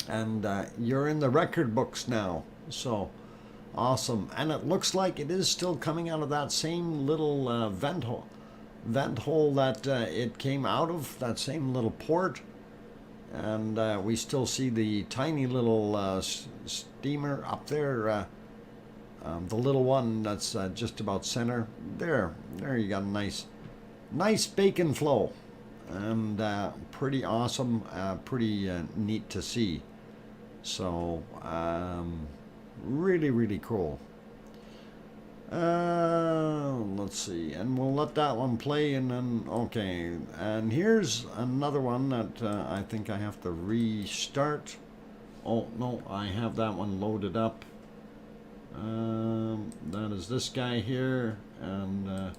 And you're in the record books now. So awesome. And it looks like it is still coming out of that same little vent hole that it came out of, that same little port. And we still see the tiny little steamer up there, the little one that's just about center. There you got a nice bacon flow, and pretty awesome, pretty neat to see. So really cool. Let's see, and we'll let that one play, and then okay, and here's another one that I think I have to restart. Oh no, I have that one loaded up. That is this guy here, and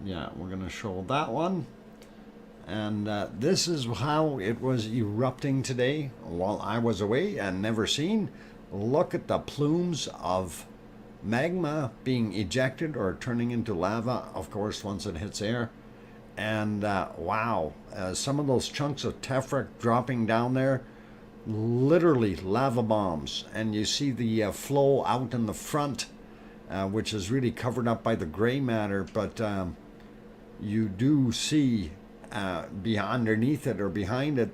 yeah, we're gonna show that one. And this is how it was erupting today while I was away and never seen. Look at the plumes of magma being ejected or turning into lava, of course, once it hits air. And wow, some of those chunks of tephra dropping down there, literally lava bombs. And you see the flow out in the front, which is really covered up by the gray matter, but you do see underneath it or behind it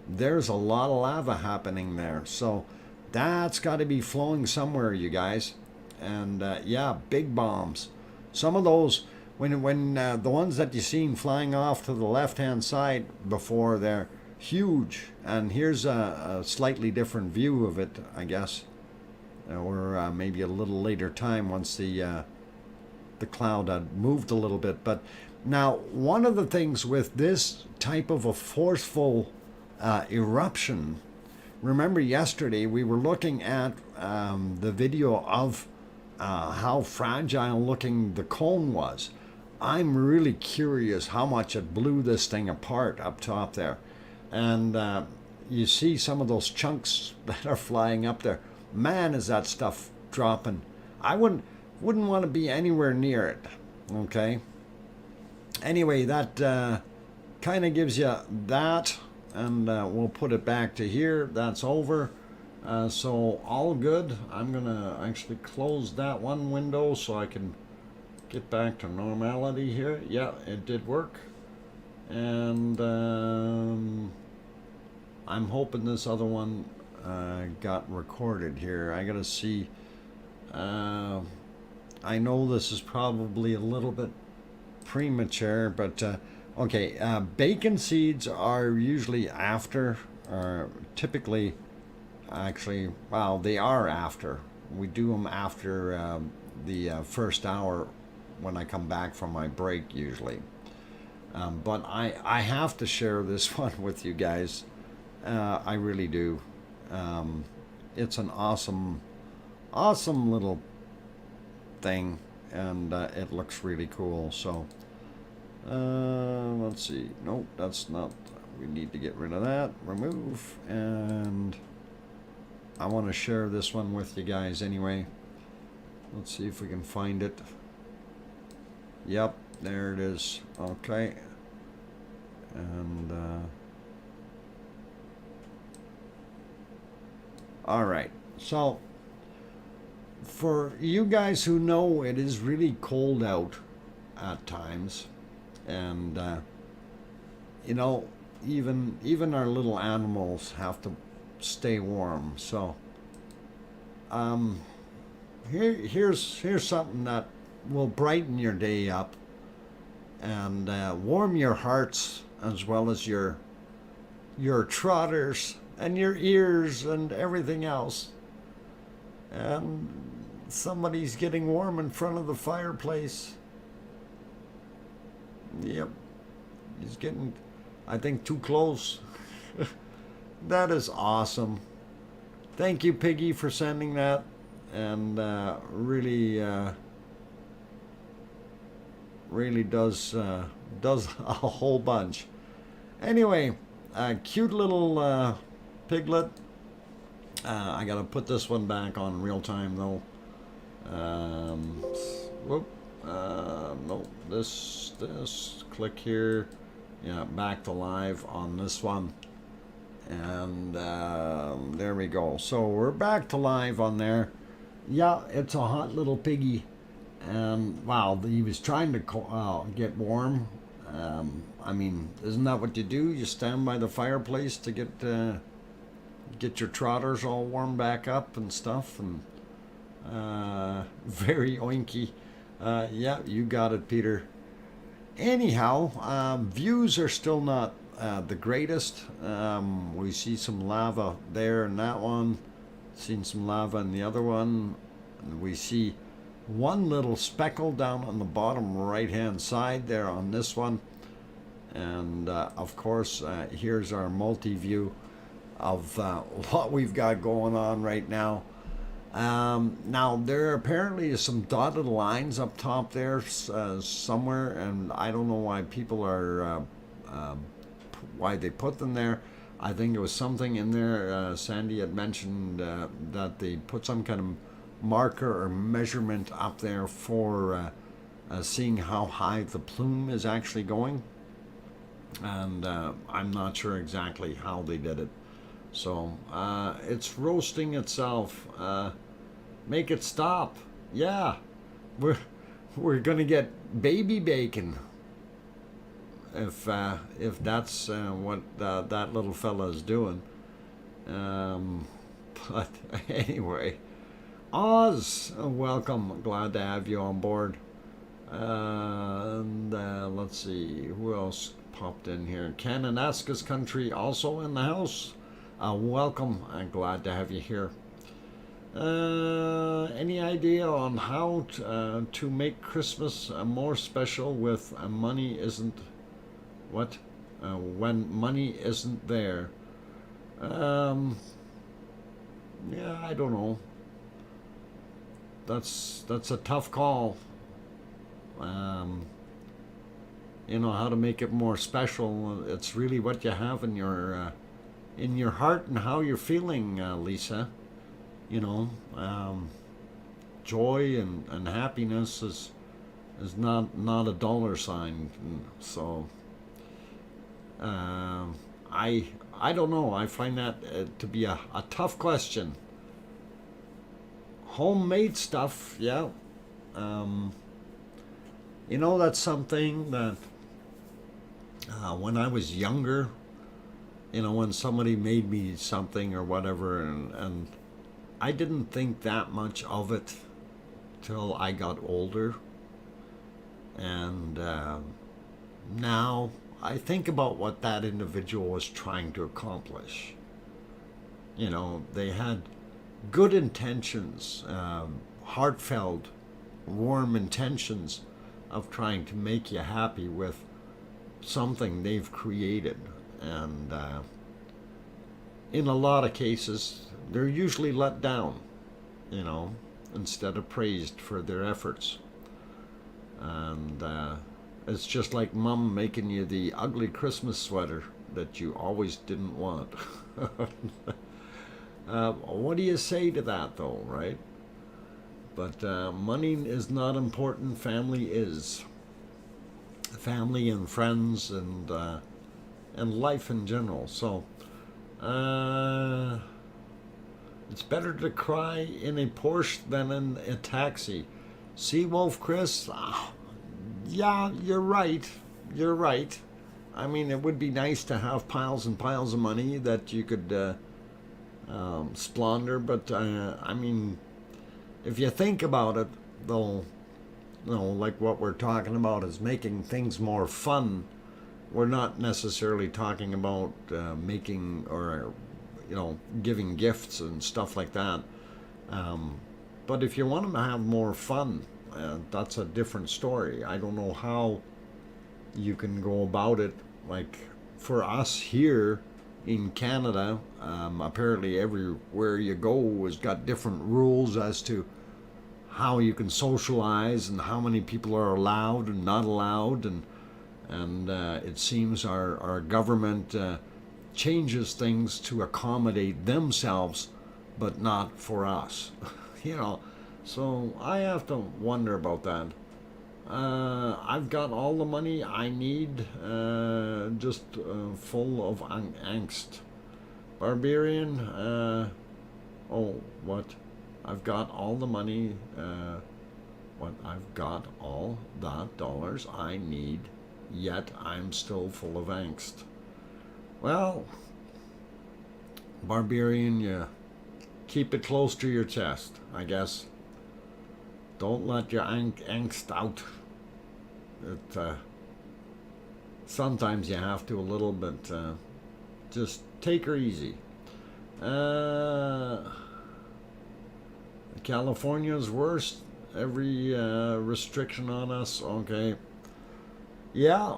there's a lot of lava happening there. So that's got to be flowing somewhere, you guys. And yeah, big bombs. Some of those, when the ones that you seen flying off to the left hand side before, they're huge. And here's a slightly different view of it, I guess, or maybe a little later time once the cloud had moved a little bit. But now, one of the things with this type of a forceful eruption, remember yesterday we were looking at the video of how fragile looking the cone was. I'm really curious how much it blew this thing apart up top there. And you see some of those chunks that are flying up there. Man, is that stuff dropping. I wouldn't want to be anywhere near it. Okay. Anyway, that kind of gives you that, and we'll put it back to here. That's over. So all good. I'm gonna actually close that one window so I can get back to normality here. Yeah, it did work. And I'm hoping this other one got recorded here. I gotta see. I know this is probably a little bit premature, but okay, bacon seeds are usually after, or typically, actually, well, they are after. We do them after the first hour when I come back from my break usually. But I have to share this one with you guys. I really do. It's an awesome little thing, and it looks really cool. So let's see. Nope, that's not. We need to get rid of that. Remove. And I want to share this one with you guys anyway. Let's see if we can find it. Yep, there it is. Okay. And all right. So for you guys who know, it is really cold out at times, and you know, even our little animals have to stay warm. So here's something that will brighten your day up and warm your hearts as well as your trotters and your ears and everything else. And Somebody's getting warm in front of the fireplace. Yep. He's getting, I think, too close. That is awesome. Thank you, Piggy, for sending that. And really does a whole bunch. Anyway, a cute little piglet. I gotta put this one back on real time though. Whoop. No, this, click here. Yeah, back to live on this one. And there we go. So we're back to live on there. Yeah, it's a hot little piggy. And wow, he was trying to get warm. I mean, isn't that what you do? You stand by the fireplace to get your trotters all warmed back up and stuff. And very oinky. Yeah, you got it, Peter. Anyhow, views are still not the greatest. We see some lava there in that one. Seen some lava in the other one. And we see one little speckle down on the bottom right hand side there on this one. And of course, here's our multi-view of what we've got going on right now. Now there apparently is some dotted lines up top there somewhere, and I don't know why people are why they put them there. I think there was something in there. Sandy had mentioned that they put some kind of marker or measurement up there for seeing how high the plume is actually going, and I'm not sure exactly how they did it. So it's roasting itself. Make it stop. Yeah, we're gonna get baby bacon if that's what that little fella is doing. But anyway, Oz, welcome. Glad to have you on board. And let's see who else popped in here. Kananaskis Country also in the house. Welcome. I'm glad to have you here. Any idea on how to make Christmas more special with money isn't what when money isn't there? Yeah, I don't know. That's a tough call. You know how to make it more special. It's really what you have in your heart and how you're feeling, Lisa. You know, joy and happiness is not a dollar sign. So I don't know. I find that to be a tough question. Homemade stuff, yeah. You know, that's something that when I was younger, you know, when somebody made me something or whatever, and I didn't think that much of it till I got older. And now I think about what that individual was trying to accomplish. You know, they had good intentions, heartfelt, warm intentions of trying to make you happy with something they've created. And in a lot of cases, they're usually let down, you know, instead of praised for their efforts. And it's just like Mom making you the ugly Christmas sweater that you always didn't want. What do you say to that, though, right? But money is not important. Family is. Family and friends and life in general. So it's better to cry in a Porsche than in a taxi. Seawolf Chris, yeah, you're right. You're right. I mean, it would be nice to have piles and piles of money that you could splendor, but I mean, if you think about it, though, you know, like what we're talking about is making things more fun. We're not necessarily talking about making or, you know, giving gifts and stuff like that. But if you want to have more fun, that's a different story. I don't know how you can go about it. Like for us here in Canada, apparently everywhere you go has got different rules as to how you can socialize and how many people are allowed and not allowed, and it seems our government changes things to accommodate themselves, but not for us. you know, so I have to wonder about that. I've got all the money I need, just full of angst. Barbarian, oh, what? I've got all the money, what? I've got all the dollars I need, yet I'm still full of angst. Well, Barbarian, you keep it close to your chest, I guess. Don't let your angst out. Sometimes you have to a little bit. Just take her easy. California's worst. Every restriction on us. Okay. Yeah,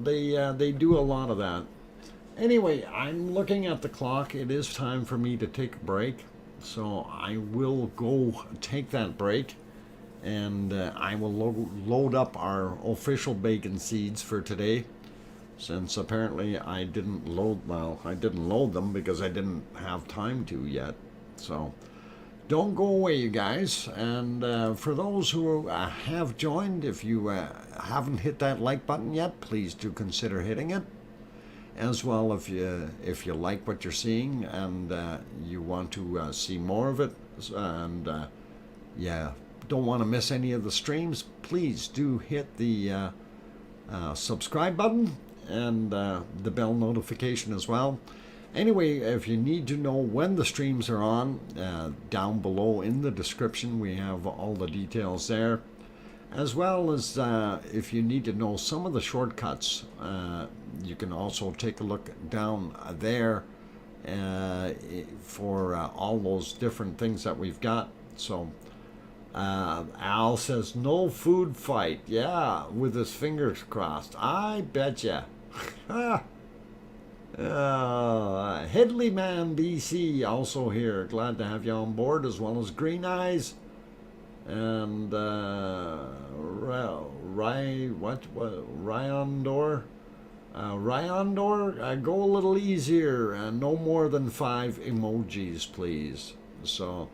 they do a lot of that. Anyway, I'm looking at the clock. It is time for me to take a break. So I will go take that break, and I will load up our official bacon seeds for today, since apparently I didn't load them because I didn't have time to yet. So don't go away, you guys. And for those who have joined, if you haven't hit that like button yet, please do consider hitting it. As well, if you like what you're seeing and you want to see more of it, and yeah, don't want to miss any of the streams, please do hit the subscribe button and the bell notification as well. Anyway, if you need to know when the streams are on, down below in the description we have all the details there, as well as if you need to know some of the shortcuts. You can also take a look down there for all those different things that we've got. So Al says no food fight. Yeah, with his fingers crossed. I betcha. Headley Man BC also here. Glad to have you on board, as well as Green Eyes and Ryondor. Ryondor, go a little easier. No more than 5 emojis, please. So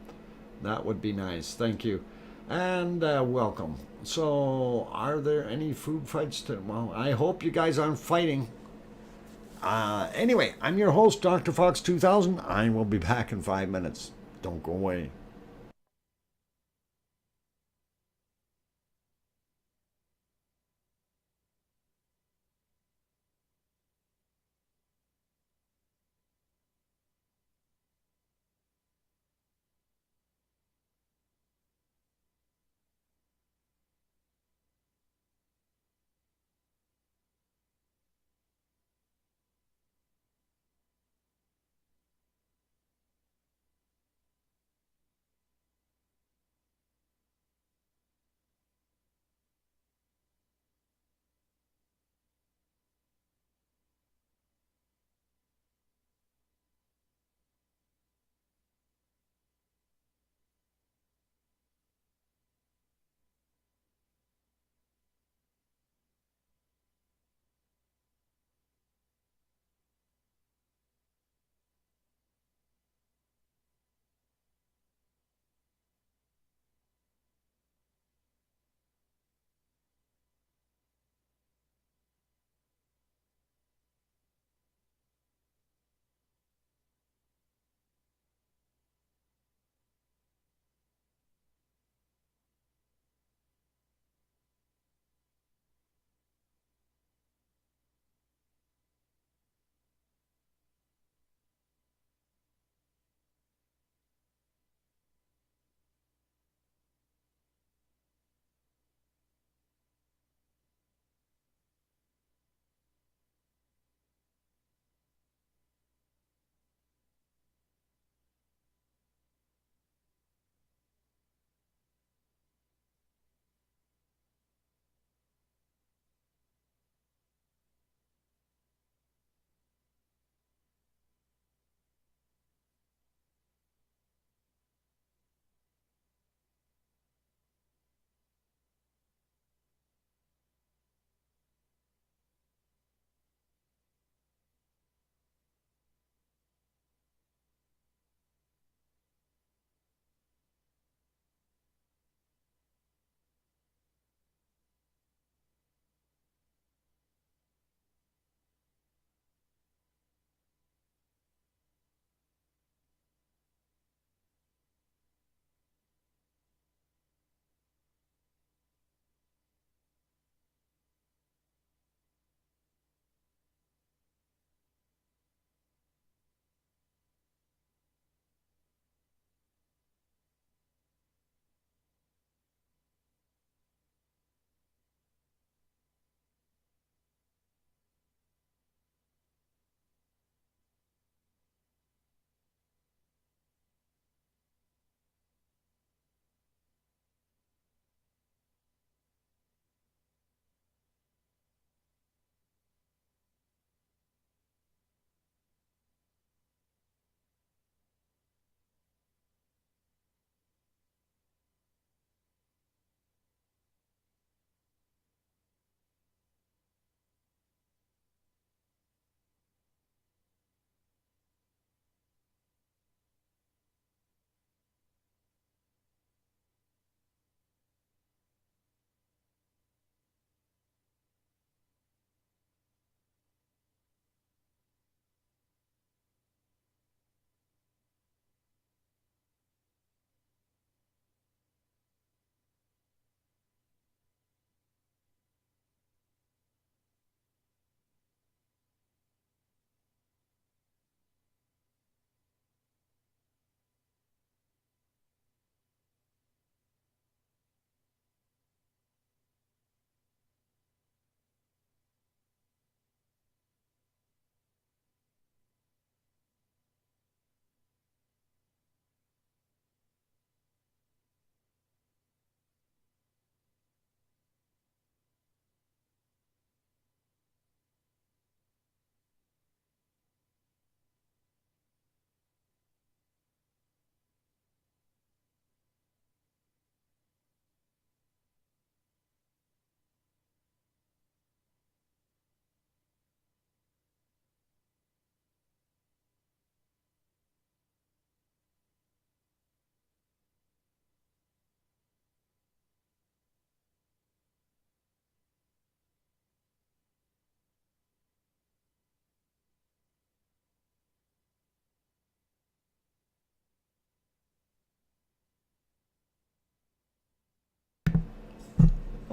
that would be nice. Thank you. And welcome. So, are there any food fights? Well, I hope you guys aren't fighting. Anyway, I'm your host, DrFox2000. I will be back in 5 minutes. Don't go away.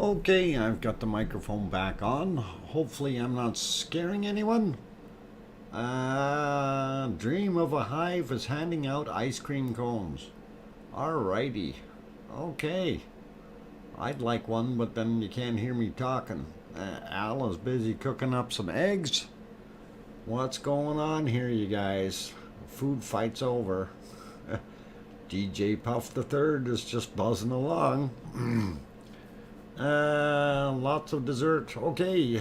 Okay, I've got the microphone back on. Hopefully I'm not scaring anyone. Dream of a Hive is handing out ice cream cones. Alrighty. Okay. I'd like one, but then you can't hear me talking. Al is busy cooking up some eggs. What's going on here, you guys? Food fight's over. DJ Puff the Third is just buzzing along. Lots of dessert. Okay.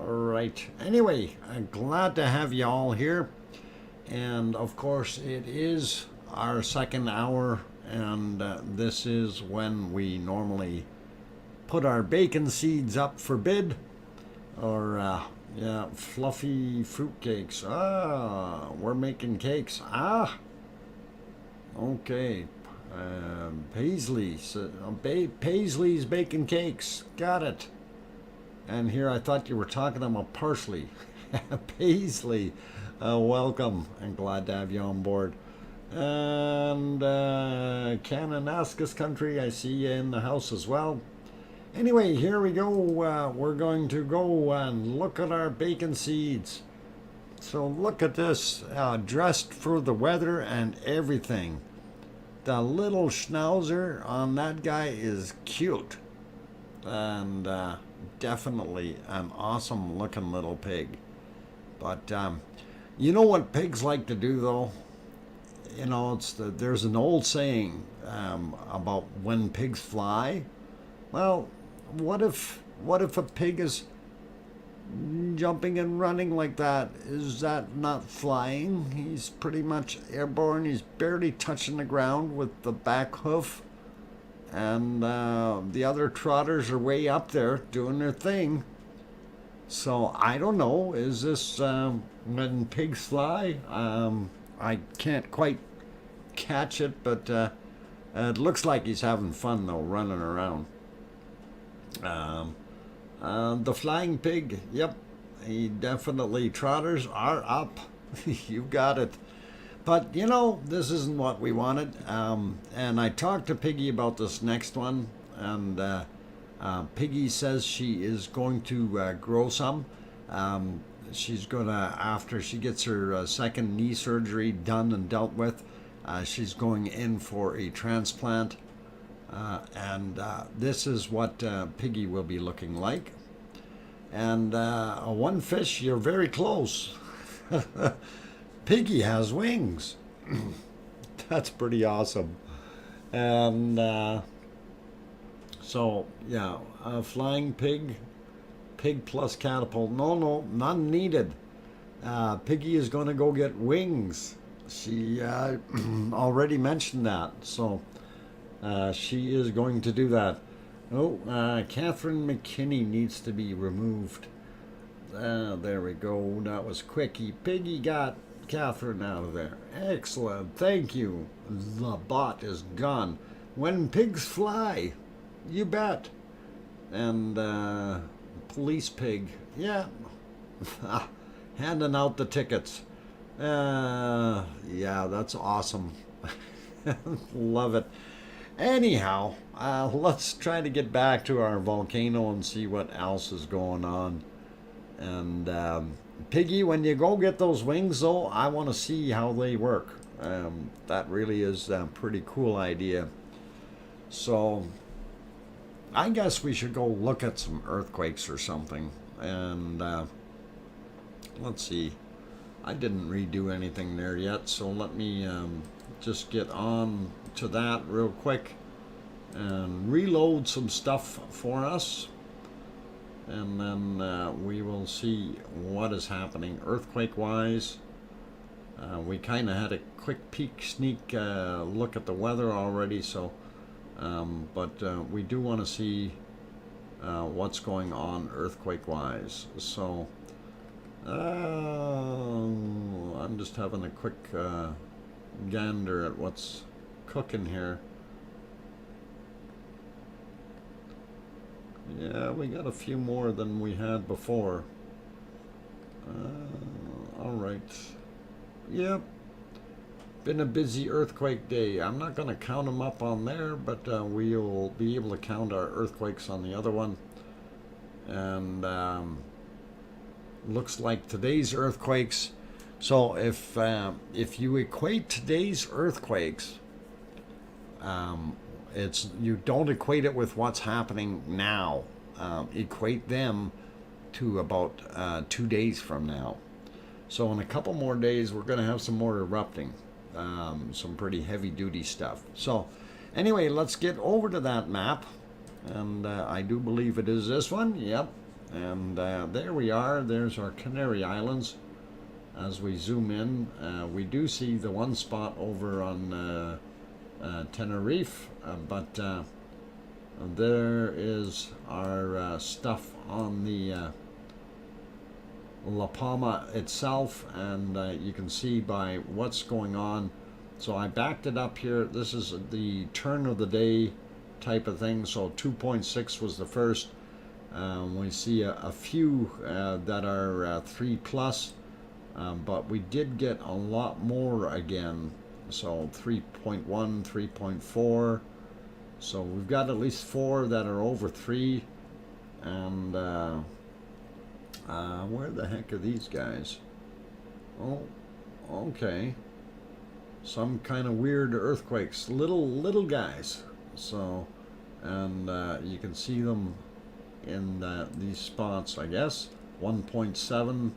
Right. Anyway, I'm glad to have you all here. And of course, it is our second hour, and this is when we normally put our bacon seeds up for bid. Or, yeah, fluffy fruitcakes. Ah, we're making cakes. Ah, okay. Paisley's baking cakes. Got it. And here I thought you were talking about parsley. Paisley, welcome. I'm glad to have you on board. And Kananaskis country, I see you in the house as well. Anyway, here we go. We're going to go and look at our bacon seeds. So look at this, dressed for the weather and everything. The little schnauzer on that guy is cute. And definitely an awesome looking little pig. But you know what pigs like to do though? You know, there's an old saying about when pigs fly. Well, what if a pig is jumping and running like that? Is that not flying? He's pretty much airborne. He's barely touching the ground with the back hoof. And the other trotters are way up there doing their thing. So I don't know. Is this when pigs fly? I can't quite catch it, but it looks like he's having fun though, running around. The flying pig, yep, he definitely, trotters are up. You got it. But, you know, this isn't what we wanted. And I talked to Piggy about this next one. And Piggy says she is going to grow some. She's going to, after she gets her second knee surgery done and dealt with, she's going in for a transplant. And this is what Piggy will be looking like. And one fish, you're very close. Piggy has wings. That's pretty awesome. And so, yeah, a flying pig, pig plus catapult. No, none needed. Piggy is going to go get wings. She already mentioned that. So she is going to do that. Oh, Catherine McKinney needs to be removed. There we go. That was quickie. Piggy got Catherine out of there. Excellent. Thank you. The bot is gone. When pigs fly, you bet. And police pig. Yeah. Handing out the tickets. Yeah, that's awesome. Love it. Anyhow, let's try to get back to our volcano and see what else is going on. And Piggy, when you go get those wings though, I want to see how they work. That really is a pretty cool idea. So I guess we should go look at some earthquakes or something. And let's see. I didn't redo anything there yet, so let me just get on to that real quick and reload some stuff for us. And then we will see what is happening earthquake-wise. We kind of had a quick sneak look at the weather already, so but we do want to see what's going on earthquake-wise. So I'm just having a quick gander at what's cooking here. Yeah, we got a few more than we had before. All right. Yep. been a busy earthquake day. I'm not going to count them up on there, but we'll be able to count our earthquakes on the other one. And looks like today's earthquakes. So if you equate today's earthquakes, you don't equate it with what's happening now. Equate them to about 2 days from now. So in a couple more days, we're going to have some more erupting, some pretty heavy duty stuff. So anyway, let's get over to that map. And I do believe it is this one. Yep. And there we are. There's our Canary Islands. As we zoom in, we do see the one spot over on Tenerife, but there is our stuff on the La Palma itself, and you can see by what's going on. So I backed it up here. This is the turn of the day type of thing. So 2.6 was the first. We see a few that are 3 plus, but we did get a lot more again. So 3.1, 3.4. So we've got at least 4 that are over 3. And where the heck are these guys? Oh, okay. Some kind of weird earthquakes, little guys. So, and you can see them in these spots, I guess. 1.7.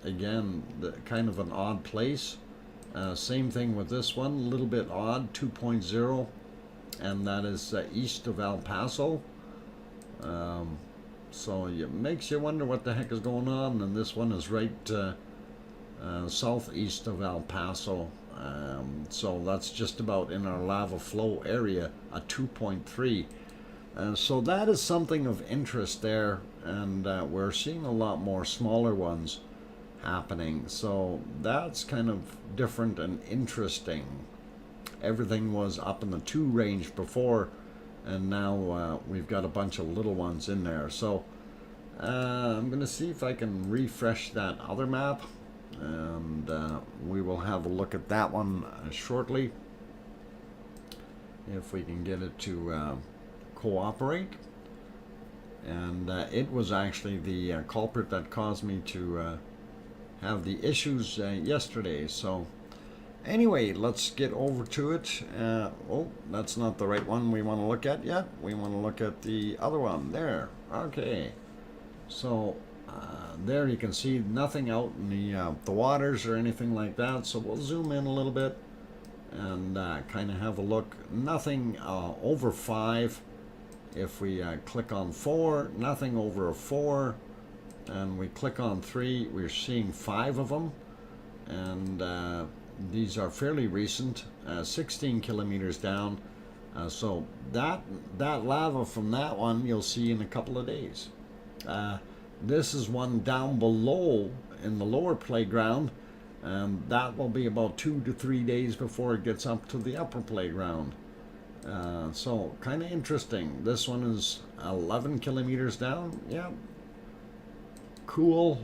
Again, kind of an odd place. Same thing with this one, a little bit odd, 2.0, and that is east of El Paso. So it makes you wonder what the heck is going on, and this one is right southeast of El Paso. So that's just about in our lava flow area, a 2.3. So that is something of interest there, and we're seeing a lot more smaller ones happening. So that's kind of different and interesting. Everything was up in the 2 range before, and now we've got a bunch of little ones in there. So I'm going to see if I can refresh that other map, and we will have a look at that one shortly, if we can get it to cooperate. And it was actually the culprit that caused me to have the issues yesterday. So anyway, let's get over to it. Oh, that's not the right one we want to look at yet. We want to look at the other one there. Okay, so there you can see nothing out in the waters or anything like that. So we'll zoom in a little bit and kind of have a look. Nothing over 5. If we click on 4, nothing over a 4. And we click on 3, we're seeing 5 of them, and these are fairly recent, 16 kilometers down. So that lava from that one you'll see in a couple of days. This is one down below in the lower playground, and that will be about 2 to 3 days before it gets up to the upper playground. So kind of interesting. This one is 11 kilometers down. Yeah. Cool.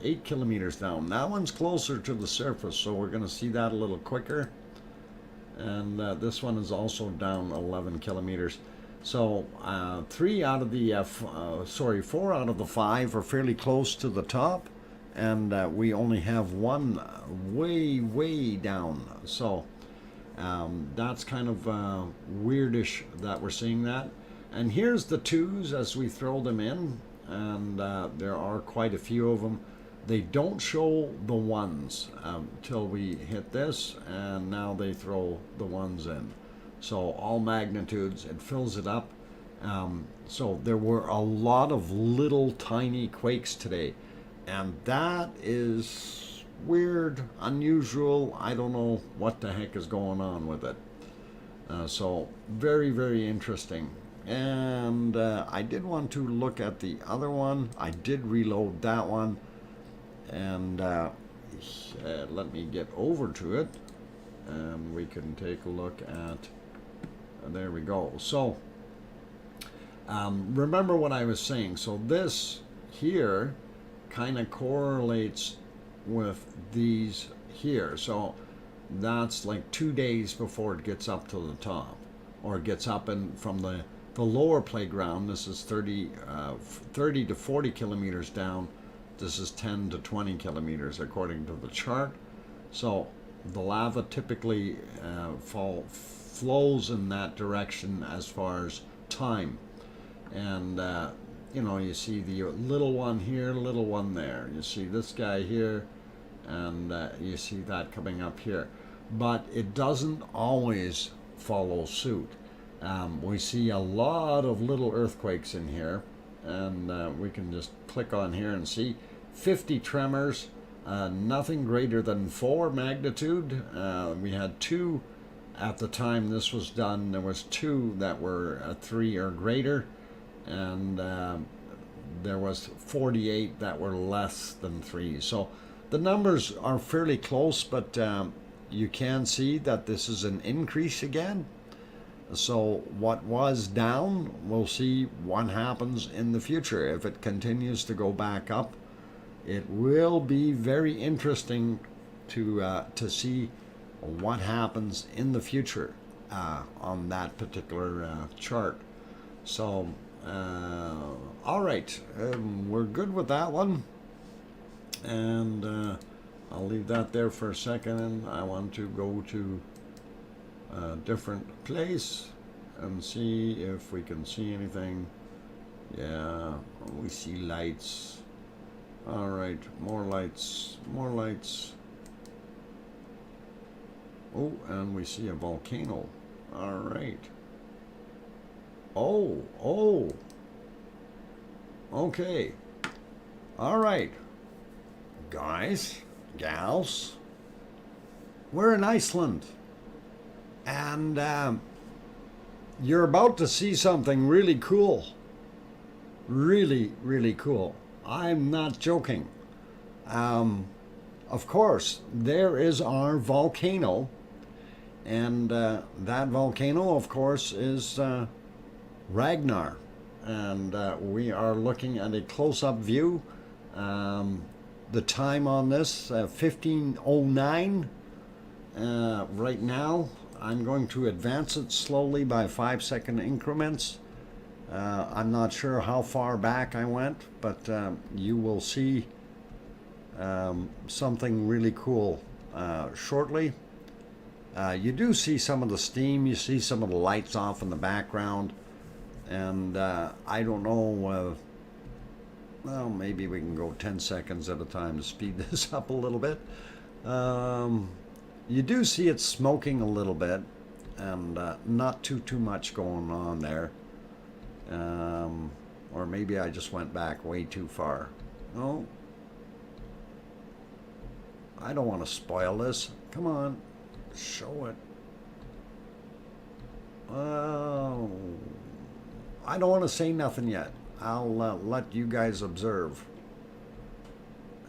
8 kilometers down. That one's closer to the surface, so we're going to see that a little quicker. And this one is also down 11 kilometers. So 4 out of the 5 are fairly close to the top, and we only have one way down. So that's kind of weirdish that we're seeing that. And here's the 2s as we throw them in. And there are quite a few of them. They don't show the 1s till we hit this, and now they throw the 1s in. So all magnitudes, it fills it up. So there were a lot of little tiny quakes today, and that is weird, unusual. I don't know what the heck is going on with it. So very, very interesting. And I did want to look at the other one. I did reload that one, and let me get over to it, and we can take a look at, there we go. So remember what I was saying. So this here kind of correlates with these here. So that's like 2 days before it gets up to the top, or it gets up and from the lower playground. This is 30 to 40 kilometers down. This is 10 to 20 kilometers according to the chart. So the lava typically flows in that direction as far as time. And you know, you see the little one here, little one there. You see this guy here, and you see that coming up here. But it doesn't always follow suit. We see a lot of little earthquakes in here, and we can just click on here and see 50 tremors, nothing greater than 4 magnitude. We had 2 at the time this was done. There was 2 that were 3 or greater, and there was 48 that were less than 3. So the numbers are fairly close, but you can see that this is an increase again. So what was down, we'll see what happens in the future. If it continues to go back up, it will be very interesting to see what happens in the future on that particular chart. So all right, we're good with that one, and I'll leave that there for a second, and I want to go to a different place and see if we can see anything. Yeah, we see lights. All right, more lights, more lights. Oh, and we see a volcano. All right. Oh, okay. All right, guys, gals, we're in Iceland, and you're about to see something really cool. Really, really cool. I'm not joking. Of course, there is our volcano, and that volcano, of course, is Ragnar, and we are looking at a close-up view. The time on this, 15:09 right now. I'm going to advance it slowly by 5-second increments. I'm not sure how far back I went, but you will see something really cool shortly. You do see some of the steam, you see some of the lights off in the background, and I don't know, well, maybe we can go 10 seconds at a time to speed this up a little bit. You do see it smoking a little bit, and not too much going on there. Or maybe I just went back way too far. No, I don't want to spoil this. Come on, show it. Oh, I don't want to say nothing yet. I'll let you guys observe.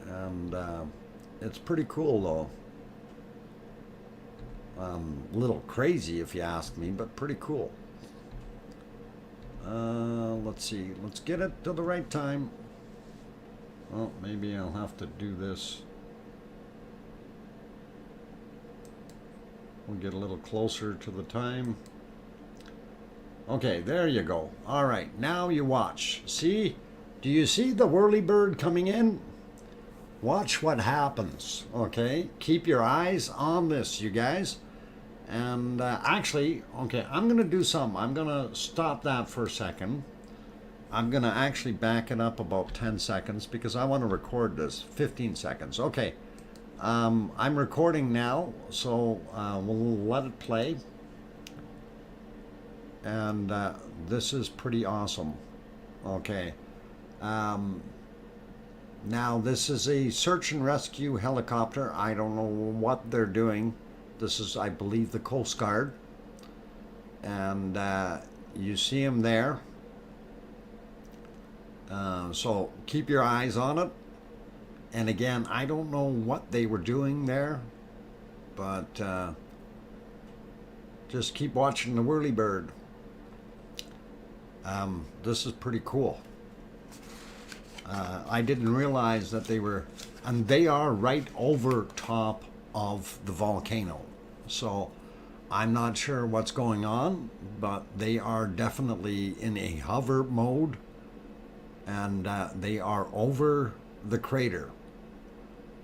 And it's pretty cool though. A little crazy if you ask me, but pretty cool. Let's see. Let's get it to the right time. Well, maybe I'll have to do this. We'll get a little closer to the time. Okay, there you go. All right, now you watch. See? Do you see the whirlybird coming in? Watch what happens, okay? Keep your eyes on this, you guys. And actually, okay, I'm going to do something. I'm going to stop that for a second. I'm going to actually back it up about 10 seconds because I want to record this. 15 seconds. Okay. I'm recording now, so we'll let it play. And this is pretty awesome. Okay. Now, this is a search and rescue helicopter. I don't know what they're doing. This is, I believe, the Coast Guard. And you see them there. So keep your eyes on it. And again, I don't know what they were doing there, but just keep watching the whirlybird. This is pretty cool. I didn't realize that they were, and they are right over top of the volcano. So I'm not sure what's going on, but they are definitely in a hover mode, and they are over the crater.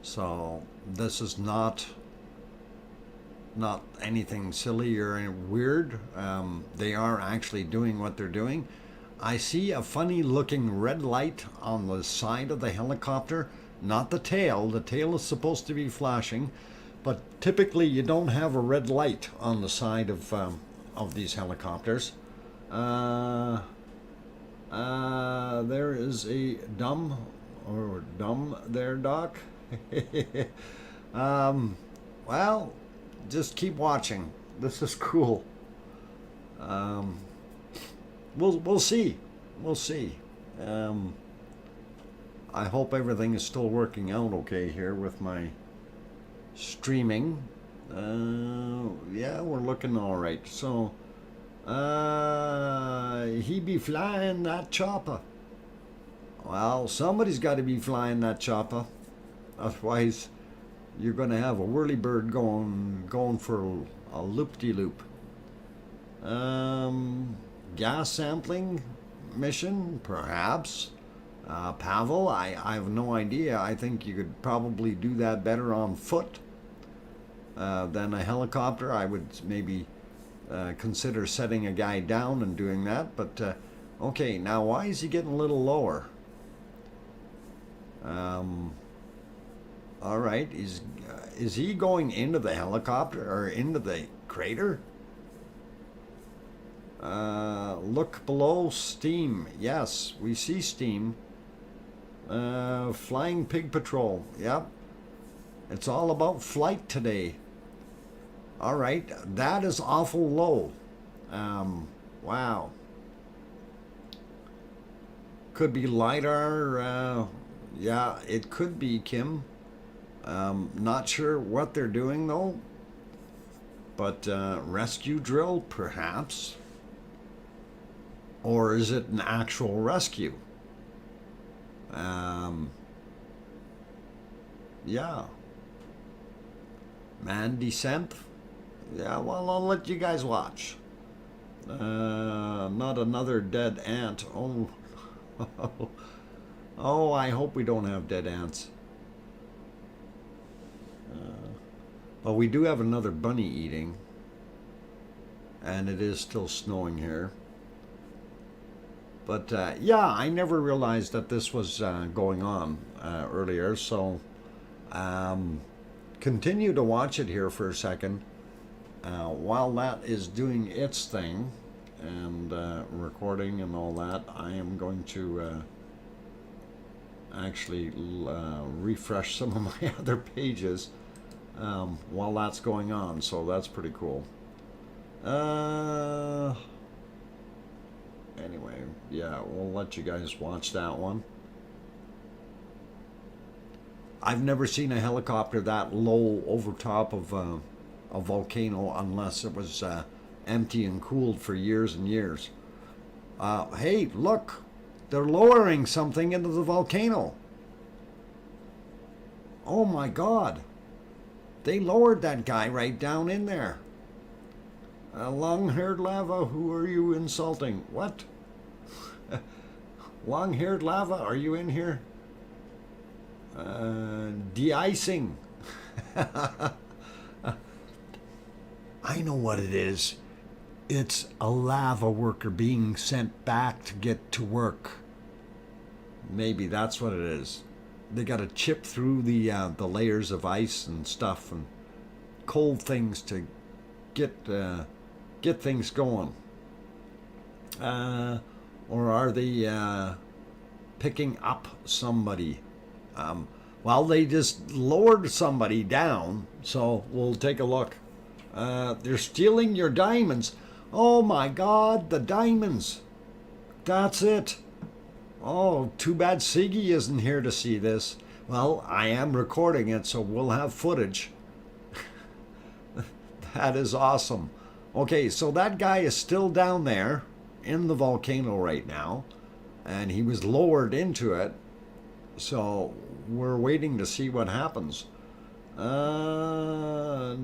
So this is not anything silly or weird. They are actually doing what they're doing. I see a funny looking red light on the side of the helicopter, not the tail. The tail is supposed to be flashing, but typically you don't have a red light on the side of these helicopters. There is a dumb there, Doc. Well, just keep watching. This is cool. We'll see. We'll see. I hope everything is still working out okay here with my streaming. Yeah, we're looking all right. So, he be flying that chopper. Well, somebody's got to be flying that chopper. Otherwise, you're going to have a whirlybird going for a loop-de-loop. Gas sampling mission, perhaps. Pavel, I have no idea. I think you could probably do that better on foot than a helicopter. I would maybe consider setting a guy down and doing that. But okay, now why is he getting a little lower? All right, is he going into the helicopter or into the crater? Look below, steam. Yes, we see steam. Flying Pig Patrol. Yep. It's all about flight today. All right, that is awful low. Wow. Could be LiDAR. Yeah, it could be, Kim. Not sure what they're doing though. But rescue drill, perhaps. Or is it an actual rescue? Yeah. Man descent? Yeah, well, I'll let you guys watch. Not another dead ant. Oh. Oh, I hope we don't have dead ants. But we do have another bunny eating. And it is still snowing here. But yeah, I never realized that this was going on earlier. So continue to watch it here for a second while that is doing its thing and recording and all that. I am going to actually refresh some of my other pages while that's going on. So that's pretty cool. Anyway, yeah, we'll let you guys watch that one. I've never seen a helicopter that low over top of a volcano unless it was empty and cooled for years and years. Hey, look, they're lowering something into the volcano. Oh my God. They lowered that guy right down in there. Long-haired lava, who are you insulting? What? Long-haired lava, are you in here? De-icing. I know what it is. It's a lava worker being sent back to get to work. Maybe that's what it is. They got to chip through the layers of ice and stuff and cold things to get things going. Or are they picking up somebody? Well, they just lowered somebody down, so we'll take a look. They're stealing your diamonds. Oh my God, the diamonds. That's it. Oh, too bad Siggy isn't here to see this. Well, I am recording it, so we'll have footage. That is awesome. Okay, so that guy is still down there in the volcano right now, and he was lowered into it, so we're waiting to see what happens.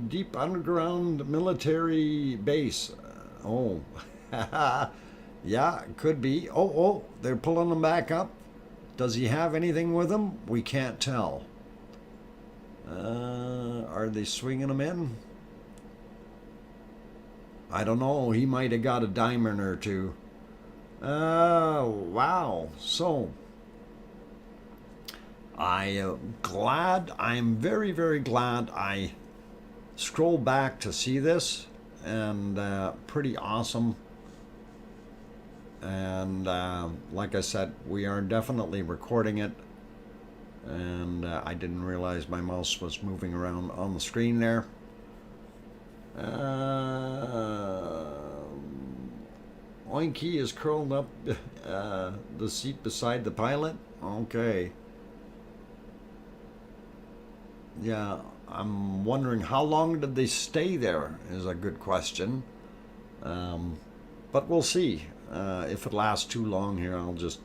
Deep underground military base. Oh, yeah, could be. Oh, they're pulling him back up. Does he have anything with him? We can't tell. Are they swinging him in? I don't know. He might have got a diamond or two. Wow. So, I'm very, very glad I scrolled back to see this, and pretty awesome. And like I said, we are definitely recording it, and I didn't realize my mouse was moving around on the screen there. Oinky is curled up the seat beside the pilot. Okay. Yeah, I'm wondering how long did they stay there is a good question. But we'll see. If it lasts too long here, I'll just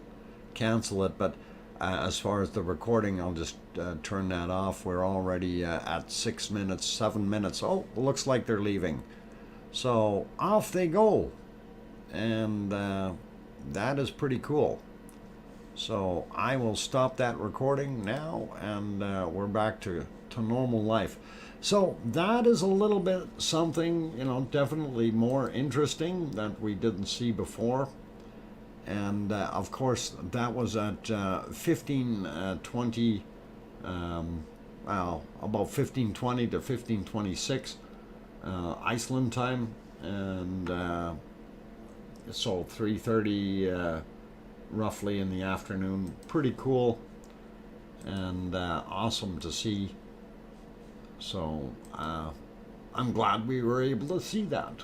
cancel it. But as far as the recording, I'll just turn that off. We're already at 6 minutes, 7 minutes. Oh, looks like they're leaving. So off they go. And that is pretty cool. So I will stop that recording now, and we're back to normal life. So that is a little bit something, you know, definitely more interesting that we didn't see before. And of course, that was at 1520, well, about 1520 to 1526 Iceland time, and so 3:30 roughly in the afternoon. Pretty cool and awesome to see. So I'm glad we were able to see that.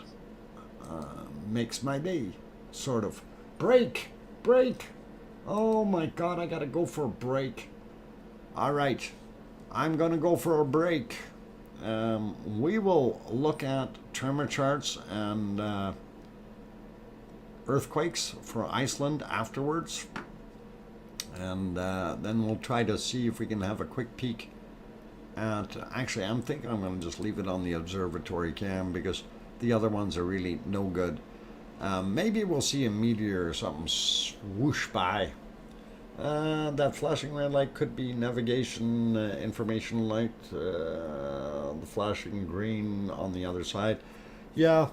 Makes my day, sort of. Break! Oh my god, I gotta go for a break. Alright, I'm gonna go for a break. We will look at tremor charts and earthquakes for Iceland afterwards. And then we'll try to see if we can have a quick peek at... Actually, I'm thinking I'm going to just leave it on the observatory cam because the other ones are really no good. Maybe we'll see a meteor or something swoosh by. That flashing red light could be navigation information light. The flashing green on the other side. Yeah,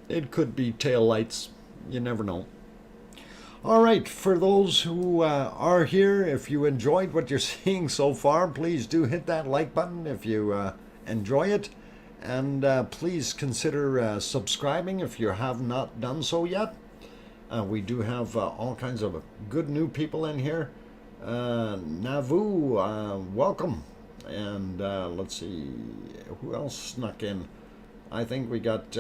it could be tail lights. You never know. All right, for those who are here, if you enjoyed what you're seeing so far, please do hit that like button if you enjoy it. And please consider subscribing if you have not done so yet. We do have all kinds of good new people in here. Navu, welcome. And let's see, who else snuck in? I think we got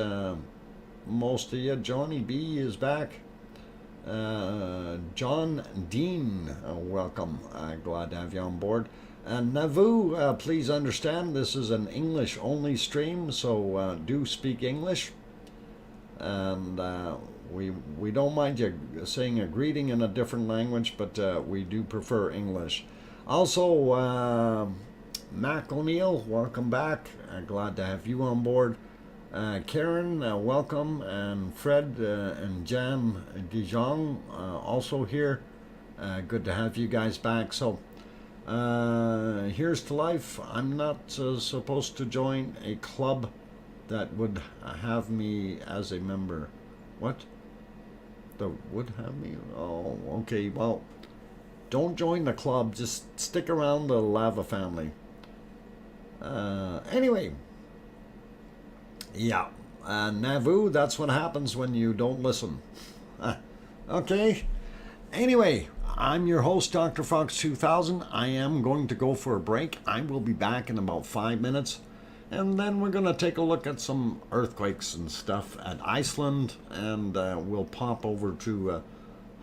most of you. Johnny B is back. John Dean, welcome. Glad to have you on board. And Navu, please understand this is an English only stream, so do speak English. And we don't mind you saying a greeting in a different language, but we do prefer English. Also, Mac O'Neill, welcome back. Glad to have you on board. Karen, welcome, and Fred and Jan Dijon also here. Good to have you guys back. So here's to life. I'm not supposed to join a club that would have me as a member. What? That would have me? Oh, okay. Well, don't join the club. Just stick around the lava family. Anyway. Yeah, Navu, that's what happens when you don't listen. Okay, anyway, I'm your host, DrFox2000. I am going to go for a break. I will be back in about 5 minutes, and then we're going to take a look at some earthquakes and stuff at Iceland, and we'll pop over to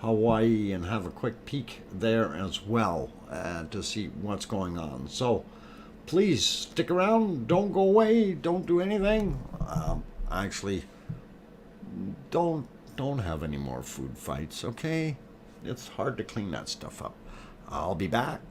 Hawaii and have a quick peek there as well to see what's going on. So please stick around. Don't go away. Don't do anything. Actually, don't have any more food fights, okay? It's hard to clean that stuff up. I'll be back.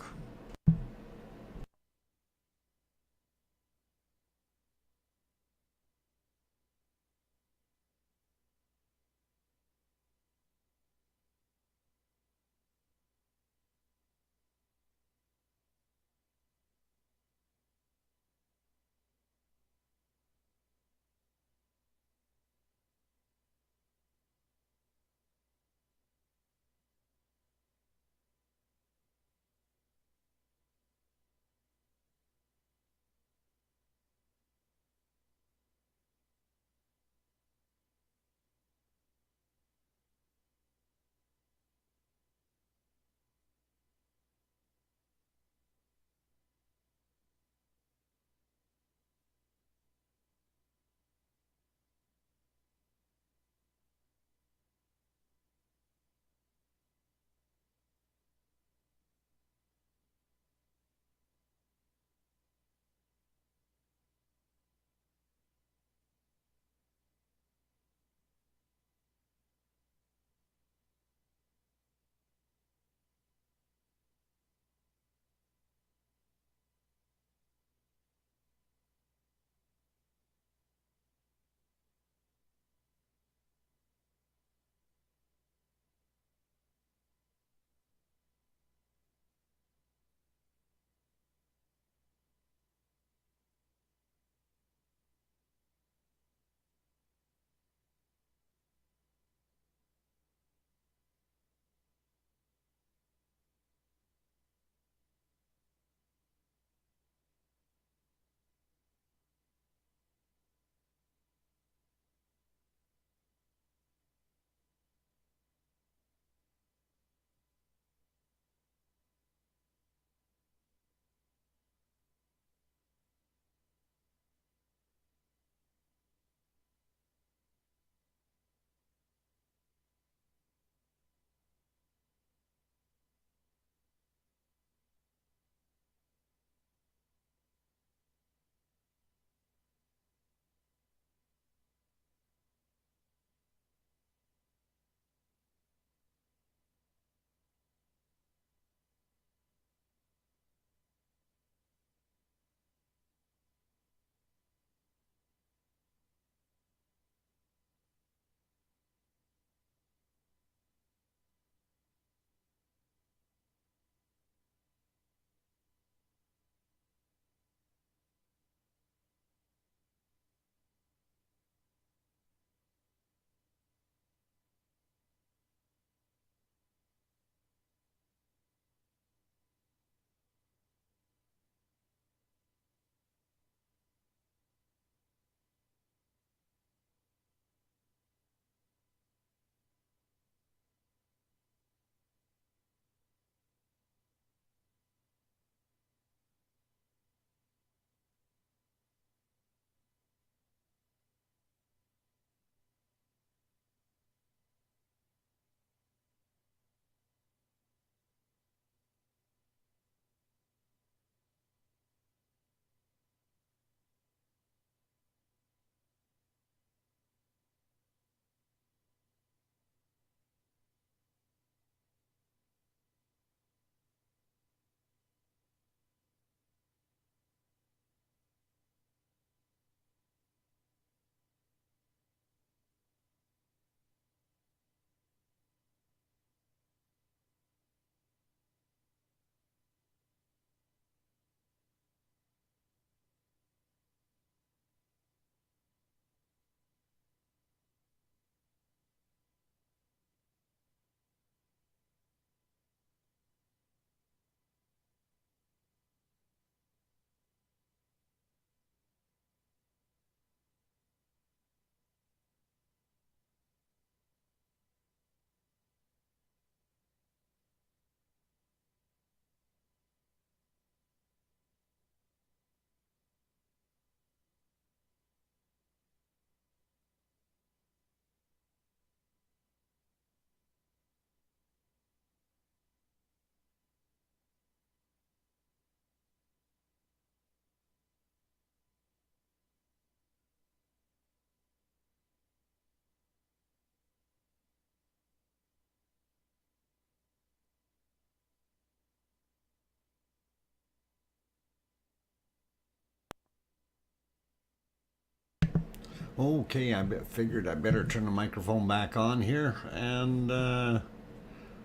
Okay, figured I better turn the microphone back on here. And,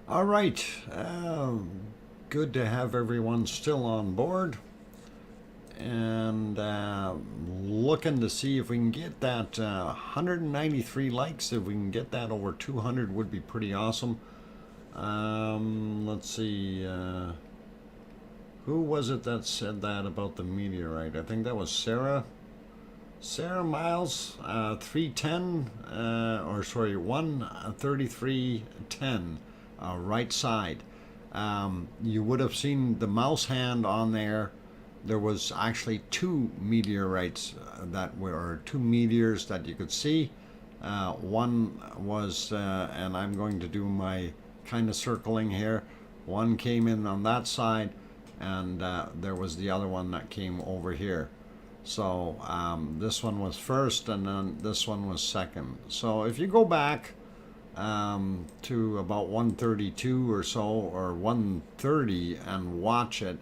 all right. Good to have everyone still on board. And looking to see if we can get that 193 likes. If we can get that over 200 would be pretty awesome. Let's see. Who was it that said that about the meteorite? I think that was Sarah. Sarah Miles, 310, or sorry, 13310, right side. You would have seen the mouse hand on there. There was actually two meteorites that were, or two meteors that you could see. One was, and I'm going to do my kind of circling here. One came in on that side, and there was the other one that came over here. So this one was first, and then this one was second. So if you go back to about 132 or so, or 130, and watch it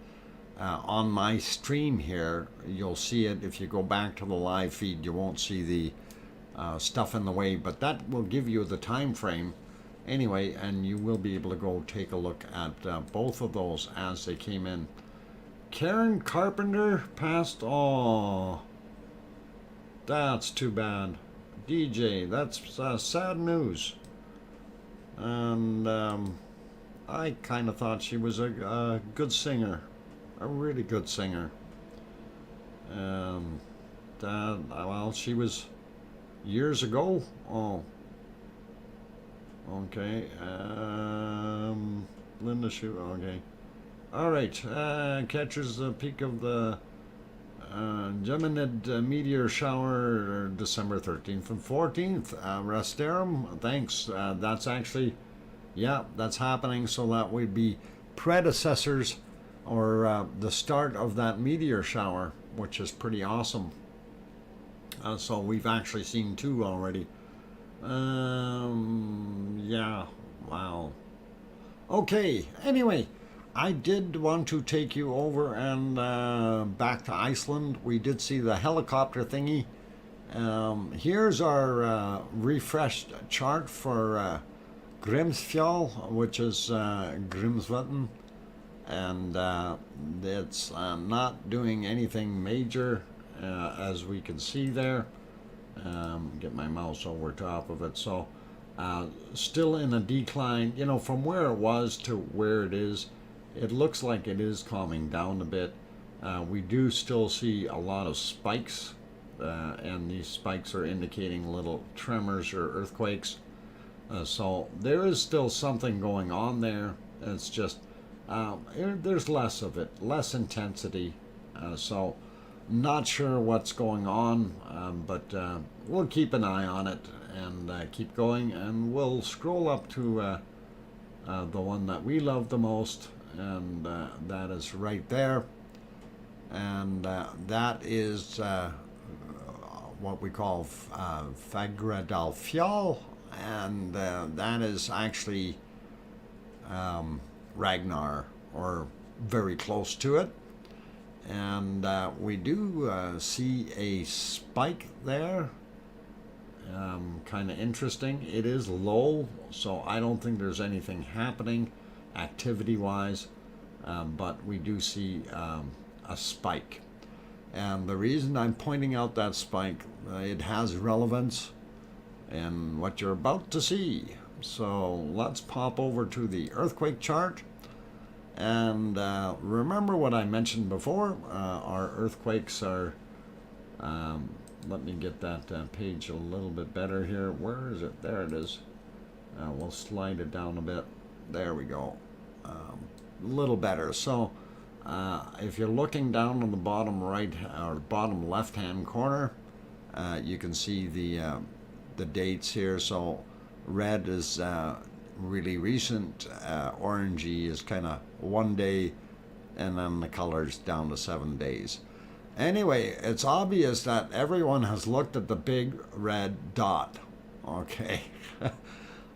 on my stream here, you'll see it. If you go back to the live feed, you won't see the stuff in the way, but that will give you the time frame anyway, and you will be able to go take a look at both of those as they came in. Karen Carpenter passed. Oh, that's too bad. DJ, that's sad news. And I kind of thought she was a good singer, a really good singer. Well, she was years ago. Oh, okay. Linda Shue. Okay. All right. Catches the peak of the Geminid meteor shower, December 13th and 14th. Rasterum, thanks. That's actually, yeah, that's happening. So that would be predecessors, or the start of that meteor shower, which is pretty awesome. So we've actually seen two already. Yeah, wow. Okay, anyway, I did want to take you over and back to Iceland. We did see the helicopter thingy. Here's our refreshed chart for Grimsfjall, which is Grimsvatn, and it's not doing anything major, as we can see there. Get my mouse over top of it. So still in a decline, you know, from where it was to where it is. It looks like it is calming down a bit. We do still see a lot of spikes, and these spikes are indicating little tremors or earthquakes. So there is still something going on there. It's just there's less of it, less intensity. So not sure what's going on, but we'll keep an eye on it and keep going, and we'll scroll up to the one that we love the most, and that is right there, and that is what we call Fagradalfjall, and that is actually Ragnar, or very close to it. And we do see a spike there. Kind of interesting. It is low, so I don't think there's anything happening activity-wise, but we do see a spike. And the reason I'm pointing out that spike, it has relevance in what you're about to see. So let's pop over to the earthquake chart. And remember what I mentioned before, our earthquakes are, let me get that page a little bit better here. Where is it? There it is. We'll slide it down a bit. There we go. A little better. So if you're looking down on the bottom right or bottom left hand corner, you can see the dates here. So red is really recent, orangey is kind of 1 day, and then the colors down to 7 days. Anyway, it's obvious that everyone has looked at the big red dot. Okay.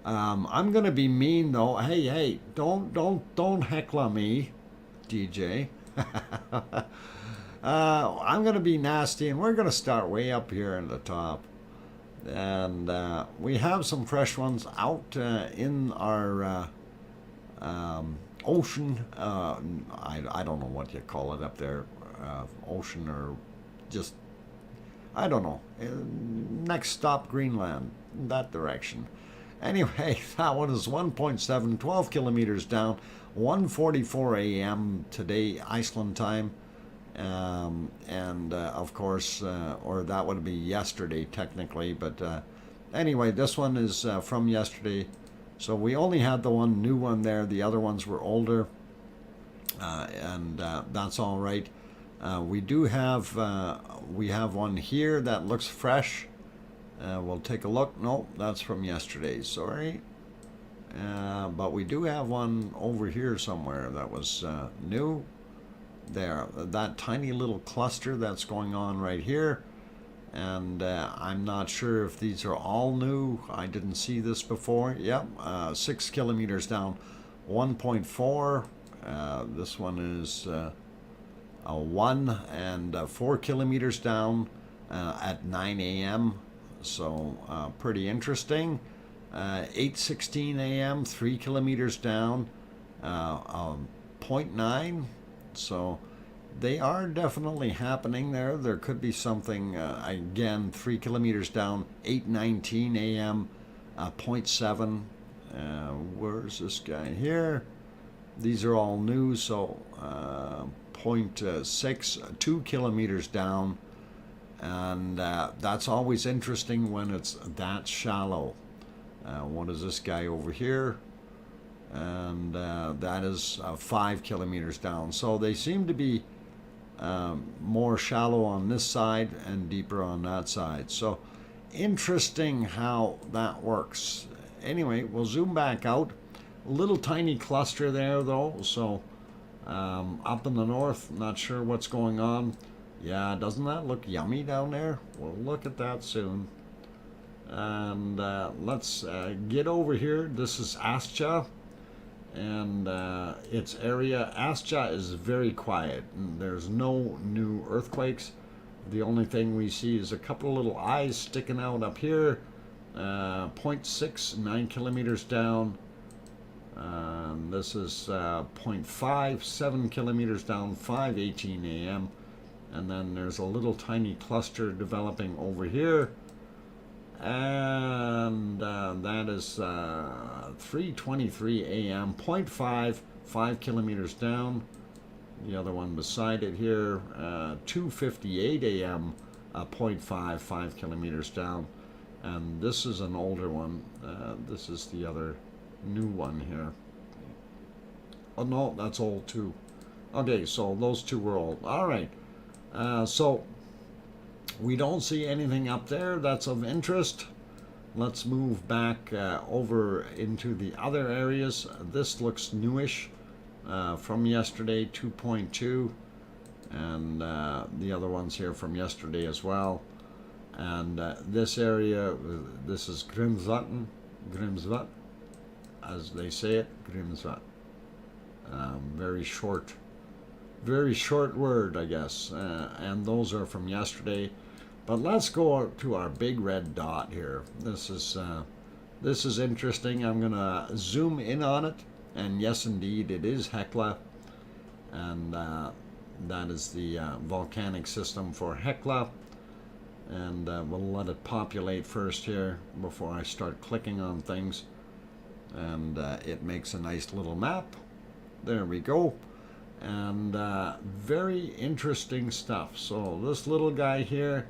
I'm gonna be mean though. Hey, don't heckle me, DJ. I'm gonna be nasty, and we're gonna start way up here in the top. And we have some fresh ones out in our ocean. I don't know what you call it up there, ocean or just, I don't know. Next stop, Greenland, that direction. Anyway, that one is 1.7, 12 kilometers down, 1:44 a.m. today, Iceland time. And of course, or that would be yesterday technically, but anyway, this one is from yesterday. So we only had the one new one there. The other ones were older, and that's all right. We do have we have one here that looks fresh. We'll take a look. No, that's from yesterday. Sorry, but we do have one over here somewhere that was new. There, that tiny little cluster that's going on right here, and I'm not sure if these are all new. I didn't see this before. Yep, 6 kilometers down, 1.4. This one is a 1 and 4 kilometers down at 9 a.m. So pretty interesting. 8:16 a.m. 3 kilometers down, 0.9. So they are definitely happening there. There could be something, again, 3 kilometers down, 8:19 a.m., 0.7. Where's this guy here? These are all new, so 0.6, 2 kilometers down. And that's always interesting when it's that shallow. What is this guy over here? And that is 5 kilometers down. So they seem to be more shallow on this side and deeper on that side. So interesting how that works. Anyway, we'll zoom back out. A little tiny cluster there though. So up in the north, not sure what's going on. Yeah, doesn't that look yummy down there? We'll look at that soon. And let's get over here. This is Astja. And its area, Astja, is very quiet. There's no new earthquakes. The only thing we see is a couple of little eyes sticking out up here. 0.6, 9 kilometers down. This is 0.5, 7 kilometers down, 5:18 a.m. And then there's a little tiny cluster developing over here. And that is 3:23 a.m. 0.5, 5 kilometers down. The other one beside it here, 2:58 a.m. 0.5, 5 kilometers down. And this is an older one. This is the other new one here. Oh no, that's old too. Okay, so those two were old. All right. So we don't see anything up there that's of interest. Let's move back over into the other areas. This looks newish from yesterday, 2.2, and the other ones here from yesterday as well. And this area, this is Grimsvatn, as they say it, Grimsvatn. Very short word, I guess. And those are from yesterday. But let's go to our big red dot here. This is interesting. I'm gonna zoom in on it, and yes, indeed, it is Heckla, and that is the volcanic system for Heckla. And we'll let it populate first here before I start clicking on things. And it makes a nice little map. There we go. And very interesting stuff. So this little guy here,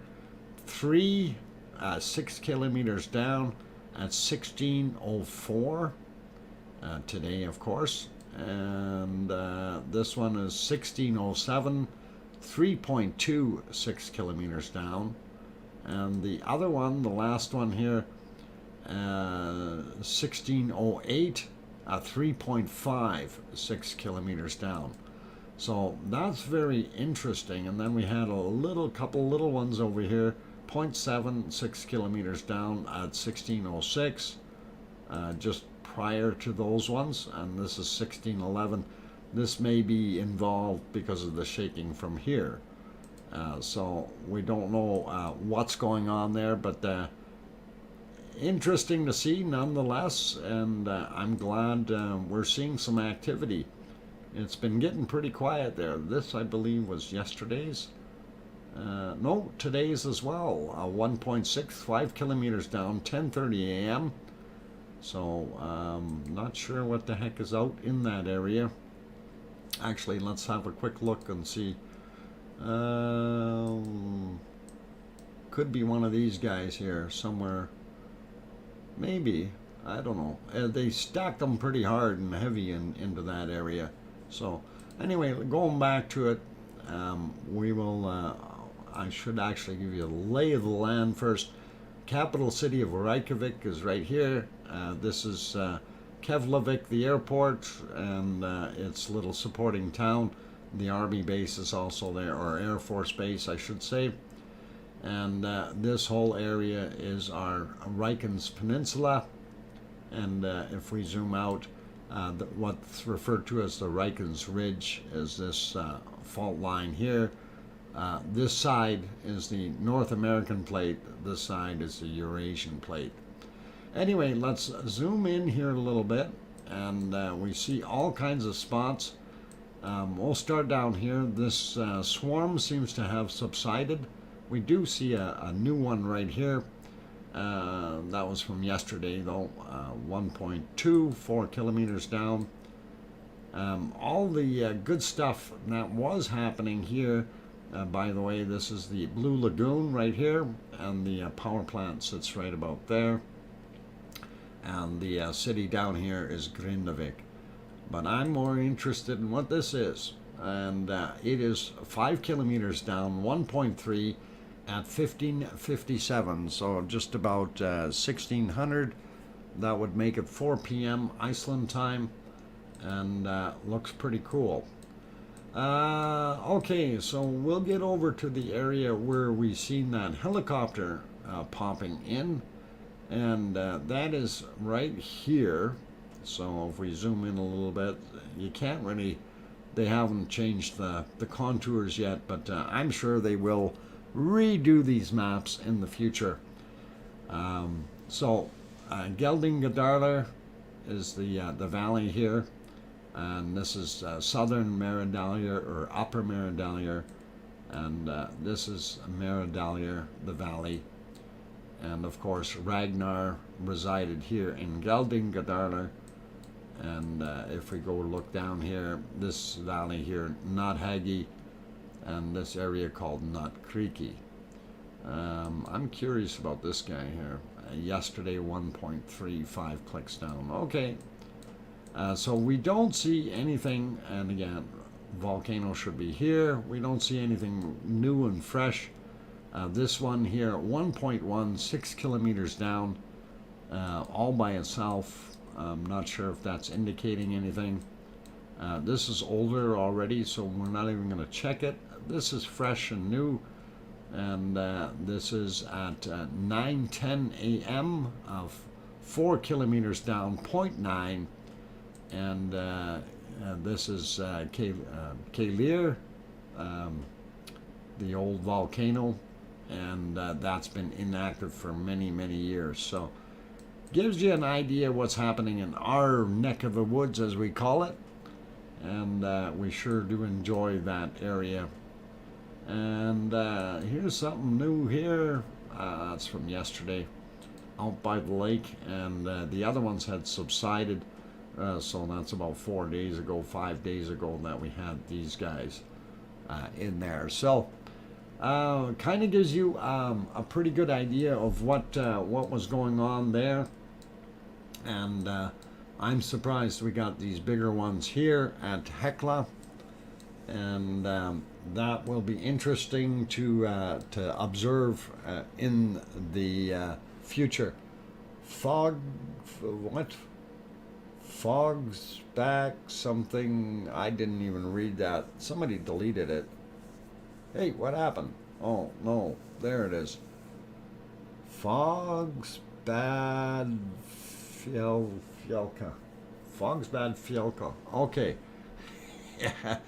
6 kilometers down at 16:04 today, of course. And this one is 16:07, 3.26 kilometers down. And the other one, the last one here, 16:08, 3.56 kilometers down. So that's very interesting. And then we had a couple little ones over here, 0.7, 6 kilometers down at 16:06, just prior to those ones. And this is 16:11. This may be involved because of the shaking from here. So we don't know what's going on there, but interesting to see nonetheless, and I'm glad we're seeing some activity. It's been getting pretty quiet there. This, I believe, was yesterday's. No, today's as well. 1.65 kilometers down, 10:30 a.m. So, not sure what the heck is out in that area. Actually, let's have a quick look and see. Could be one of these guys here somewhere. Maybe. I don't know. They stacked them pretty hard and heavy into that area. So, anyway, going back to it, we will. I should actually give you a lay of the land first. Capital city of Reykjavik is right here. This is Keflavik, the airport, and its little supporting town. The army base is also there, or Air Force base, I should say. And this whole area is our Reykjanes Peninsula. And if we zoom out, what's referred to as the Reykjanes Ridge is this fault line here. This side is the North American plate. This side is the Eurasian plate. Anyway, let's zoom in here a little bit, and we see all kinds of spots. We'll start down here. This swarm seems to have subsided. We do see a new one right here. That was from yesterday, though. 1.24 kilometers down. All the good stuff that was happening here. By the way, this is the Blue Lagoon right here, and the power plant sits right about there. And the city down here is Grindavik. But I'm more interested in what this is. And it is 5 kilometers down, 1.3 at 15:57. So just about 1600. That would make it 4 p.m. Iceland time. And looks pretty cool. Okay, so we'll get over to the area where we've seen that helicopter popping in. And that is right here. So if we zoom in a little bit, you can't really, they haven't changed the contours yet, but I'm sure they will redo these maps in the future. Geldingadalur is the valley here, and this is southern Meridalur or upper Meridalur, and this is Meridalur, the valley. And of course, Ragnar resided here in Geldingadalur. And if we go look down here, this valley here, Nothagi, and this area called Notkriki. I'm curious about this guy here. Yesterday, 1.35 clicks down. Okay. So we don't see anything, and again, volcano should be here. We don't see anything new and fresh. This one here, 1.16 kilometers down, all by itself. I'm not sure if that's indicating anything. This is older already, so we're not even going to check it. This is fresh and new, and this is at 9:10 a.m. of 4 kilometers down, 0.9, and this is Kilauea, the old volcano, and that's been inactive for many, many years. So gives you an idea what's happening in our neck of the woods, as we call it, and we sure do enjoy that area. And here's something new here. That's from yesterday, out by the lake, and the other ones had subsided, so that's about 4 days ago, 5 days ago that we had these guys in there. So kind of gives you a pretty good idea of what was going on there. And I'm surprised we got these bigger ones here at Heckla, and that will be interesting to observe in the future. Fog's back something. I didn't even read that. Somebody deleted it. Hey, what happened? Oh no, there it is. Fog's bad. Fjellka. Fog's bad Fjellka. Okay. Yeah.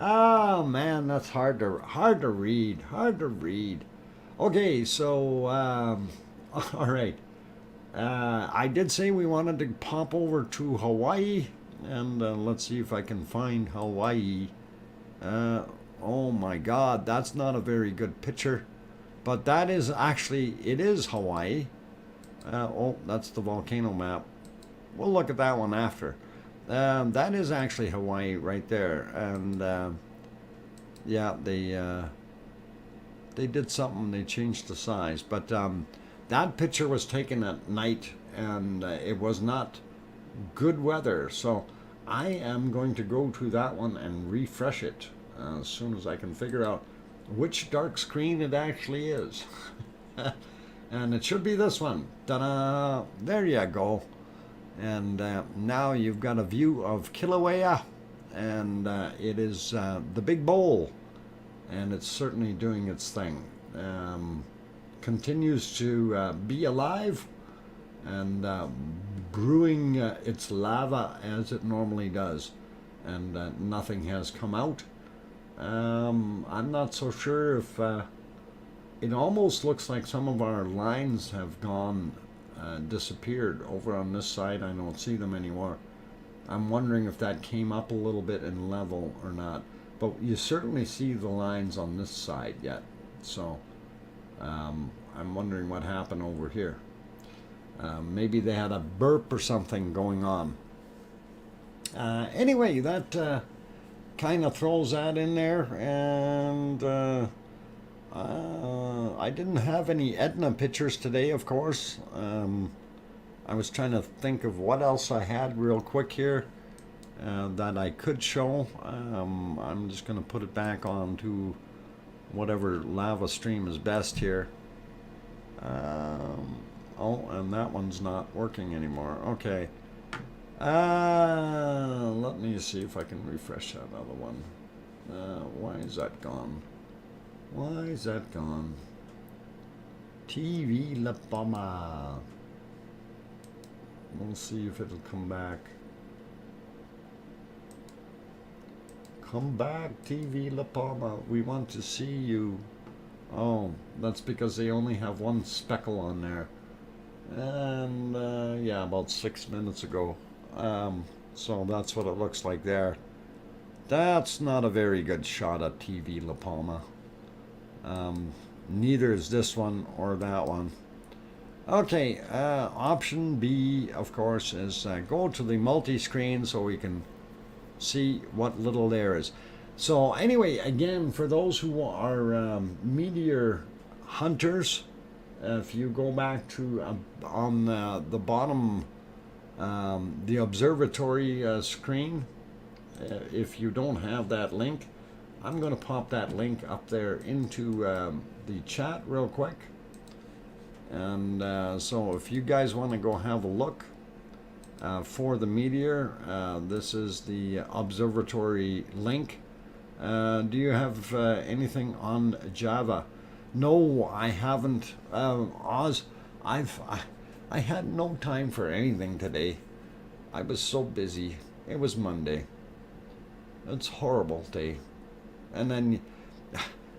Oh man, that's hard to read. Hard to read. Okay, so all right. I did say we wanted to pop over to Hawaii, and let's see if I can find Hawaii. Oh my God, that's not a very good picture, but that is actually, it is Hawaii. Oh, that's the volcano map. We'll look at that one after. That is actually Hawaii right there, and yeah, they did something. They changed the size, but that picture was taken at night, and it was not good weather. So I am going to go to that one and refresh it as soon as I can figure out which dark screen it actually is. And it should be this one. Ta-da! There you go. And now you've got a view of Kilauea, and it is the big bowl, and it's certainly doing its thing. Continues to be alive and brewing its lava as it normally does, and nothing has come out. I'm not so sure if it almost looks like some of our lines have gone disappeared. Over on this side I don't see them anymore. I'm wondering if that came up a little bit in level or not, but you certainly see the lines on this side yet. So I'm wondering what happened over here. Maybe they had a burp or something going on. Anyway, that kind of throws that in there, and I didn't have any Etna pictures today, of course. I was trying to think of what else I had real quick here that I could show. I'm just going to put it back on to whatever lava stream is best here. Oh, and that one's not working anymore. Okay. Let me see if I can refresh that other one. Why is that gone? Why is that gone? TV La Palma. We'll see if it'll come back. Come back, TV La Palma. We want to see you. Oh, that's because they only have one speckle on there. And yeah, about 6 minutes ago. So that's what it looks like there. That's not a very good shot at TV La Palma. Neither is this one or that one. Okay, option B, of course, is go to the multi-screen so we can see what little there is. So anyway, again, for those who are meteor hunters, if you go back to on the bottom, the observatory screen, if you don't have that link, I'm going to pop that link up there into the chat real quick. And so if you guys want to go have a look for the meteor, this is the observatory link. Do you have anything on Java? No, I haven't. Oz, I had no time for anything today. I was so busy. It was Monday. It's a horrible day. And then,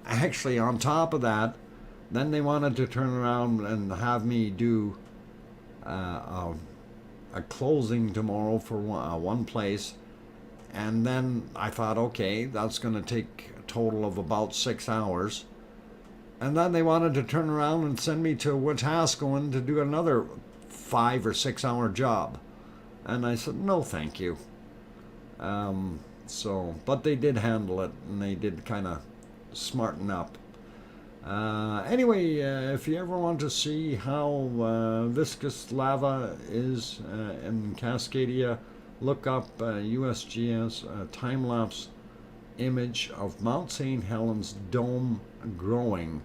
actually, on top of that, then they wanted to turn around and have me do a closing tomorrow for one place. And then I thought, okay, that's going to take a total of about 6 hours. And then they wanted to turn around and send me to Wetaskiwin to do another 5 or 6 hour job. And I said, no, thank you. But they did handle it, and they did kind of smarten up. Anyway, if you ever want to see how viscous lava is in Cascadia, look up USGS time-lapse image of Mount St. Helens dome growing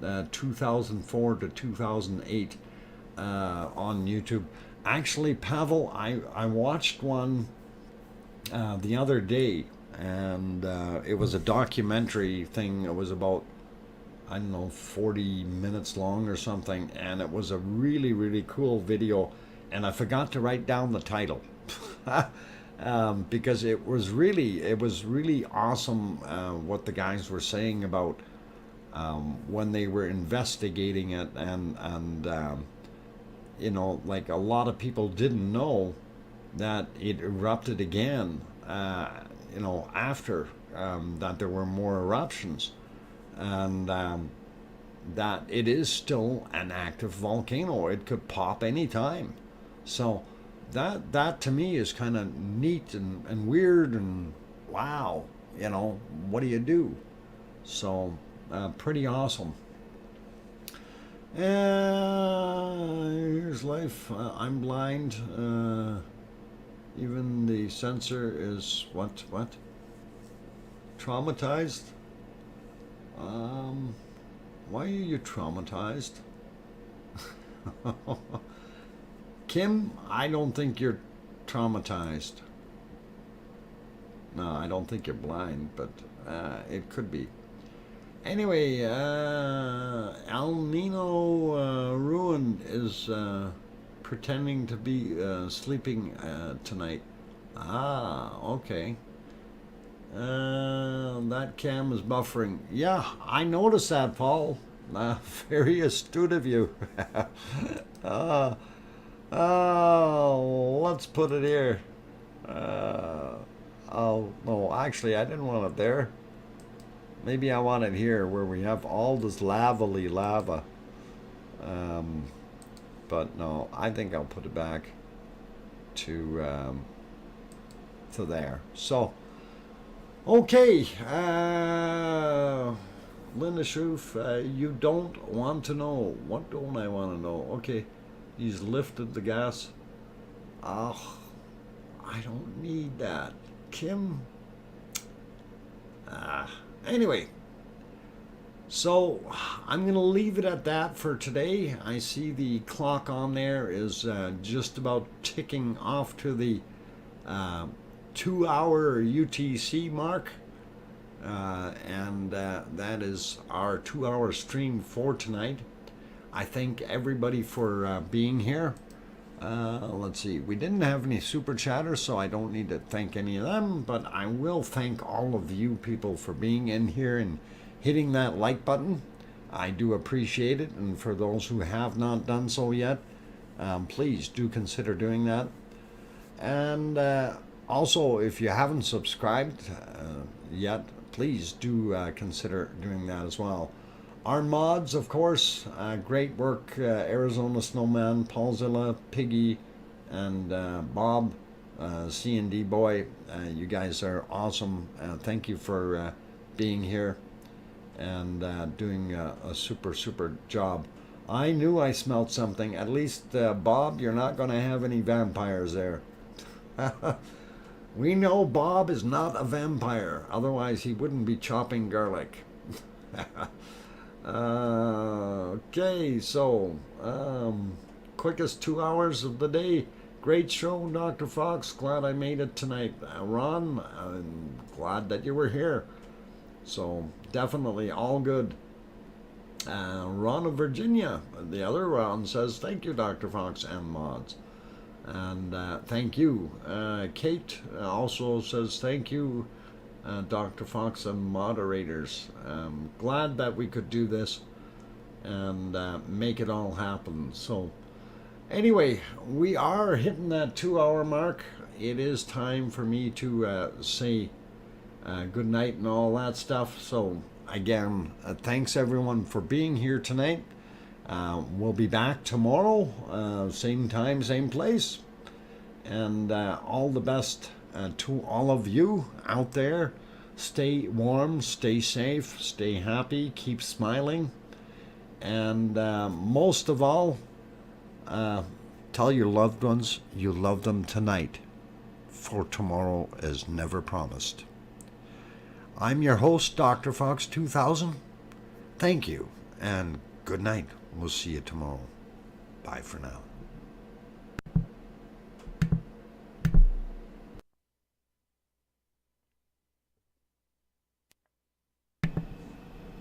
2004 to 2008 on YouTube. Actually, Pavel, I watched one the other day, and it was a documentary thing. It was about, I don't know, 40 minutes long or something, and it was a really, really cool video, and I forgot to write down the title. Because it was really awesome what the guys were saying about when they were investigating it, and you know, like a lot of people didn't know that it erupted again, you know, after that there were more eruptions, and that it is still an active volcano. It could pop anytime. So that to me is kind of neat and weird and wow, you know, what do you do? So pretty awesome. Here's life. I'm blind. Even the sensor is what? Traumatized? Why are you traumatized? Kim, I don't think you're traumatized. No, I don't think you're blind, but it could be. Anyway, El Nino Ruin is pretending to be sleeping tonight. Ah, okay. That cam is buffering. Yeah, I noticed that, Paul. Very astute of you. Let's put it here. Oh, no, actually, I didn't want it there. Maybe I want it here where we have all this lava. But no, I think I'll put it back to there. So, okay. Linda Schroof, you don't want to know. What don't I want to know? Okay, he's lifted the gas. Oh, I don't need that. Kim. Anyway, so I'm going to leave it at that for today. I see the clock on there is just about ticking off to the 2-hour UTC mark. And that is our 2-hour stream for tonight. I thank everybody for being here. Let's see, we didn't have any super chatters, so I don't need to thank any of them, but I will thank all of you people for being in here and hitting that like button. I do appreciate it, and for those who have not done so yet, please do consider doing that. And also, if you haven't subscribed yet, please do consider doing that as well. Our mods, of course, great work, Arizona Snowman, Paulzilla, Piggy, and Bob, C&D Boy. You guys are awesome. Thank you for being here and doing a super job. I knew I smelled something. At least, Bob, you're not going to have any vampires there. We know Bob is not a vampire. Otherwise, he wouldn't be chopping garlic. Okay, so quickest 2 hours of the day. Great show, Dr. Fox. Glad I made it tonight. Ron, I'm glad that you were here. So definitely all good. Ron of Virginia, the other Ron, says thank you, Dr. Fox and mods. And thank you. Kate also says thank you, Dr. Fox and moderators. Glad that we could do this and make it all happen. So anyway, we are hitting that 2-hour mark. It is time for me to say good night and all that stuff. So again, thanks everyone for being here tonight. We'll be back tomorrow, same time, same place. And all the best to all of you out there. Stay warm, stay safe, stay happy, keep smiling. And most of all, tell your loved ones you love them tonight, for tomorrow is never promised. I'm your host, Dr. Fox2000. Thank you, and good night. We'll see you tomorrow. Bye for now.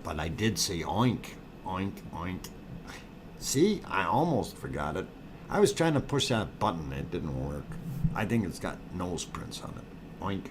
But I did say oink, oink, oink. See, I almost forgot it. I was trying to push that button. It didn't work. I think it's got nose prints on it. Oink.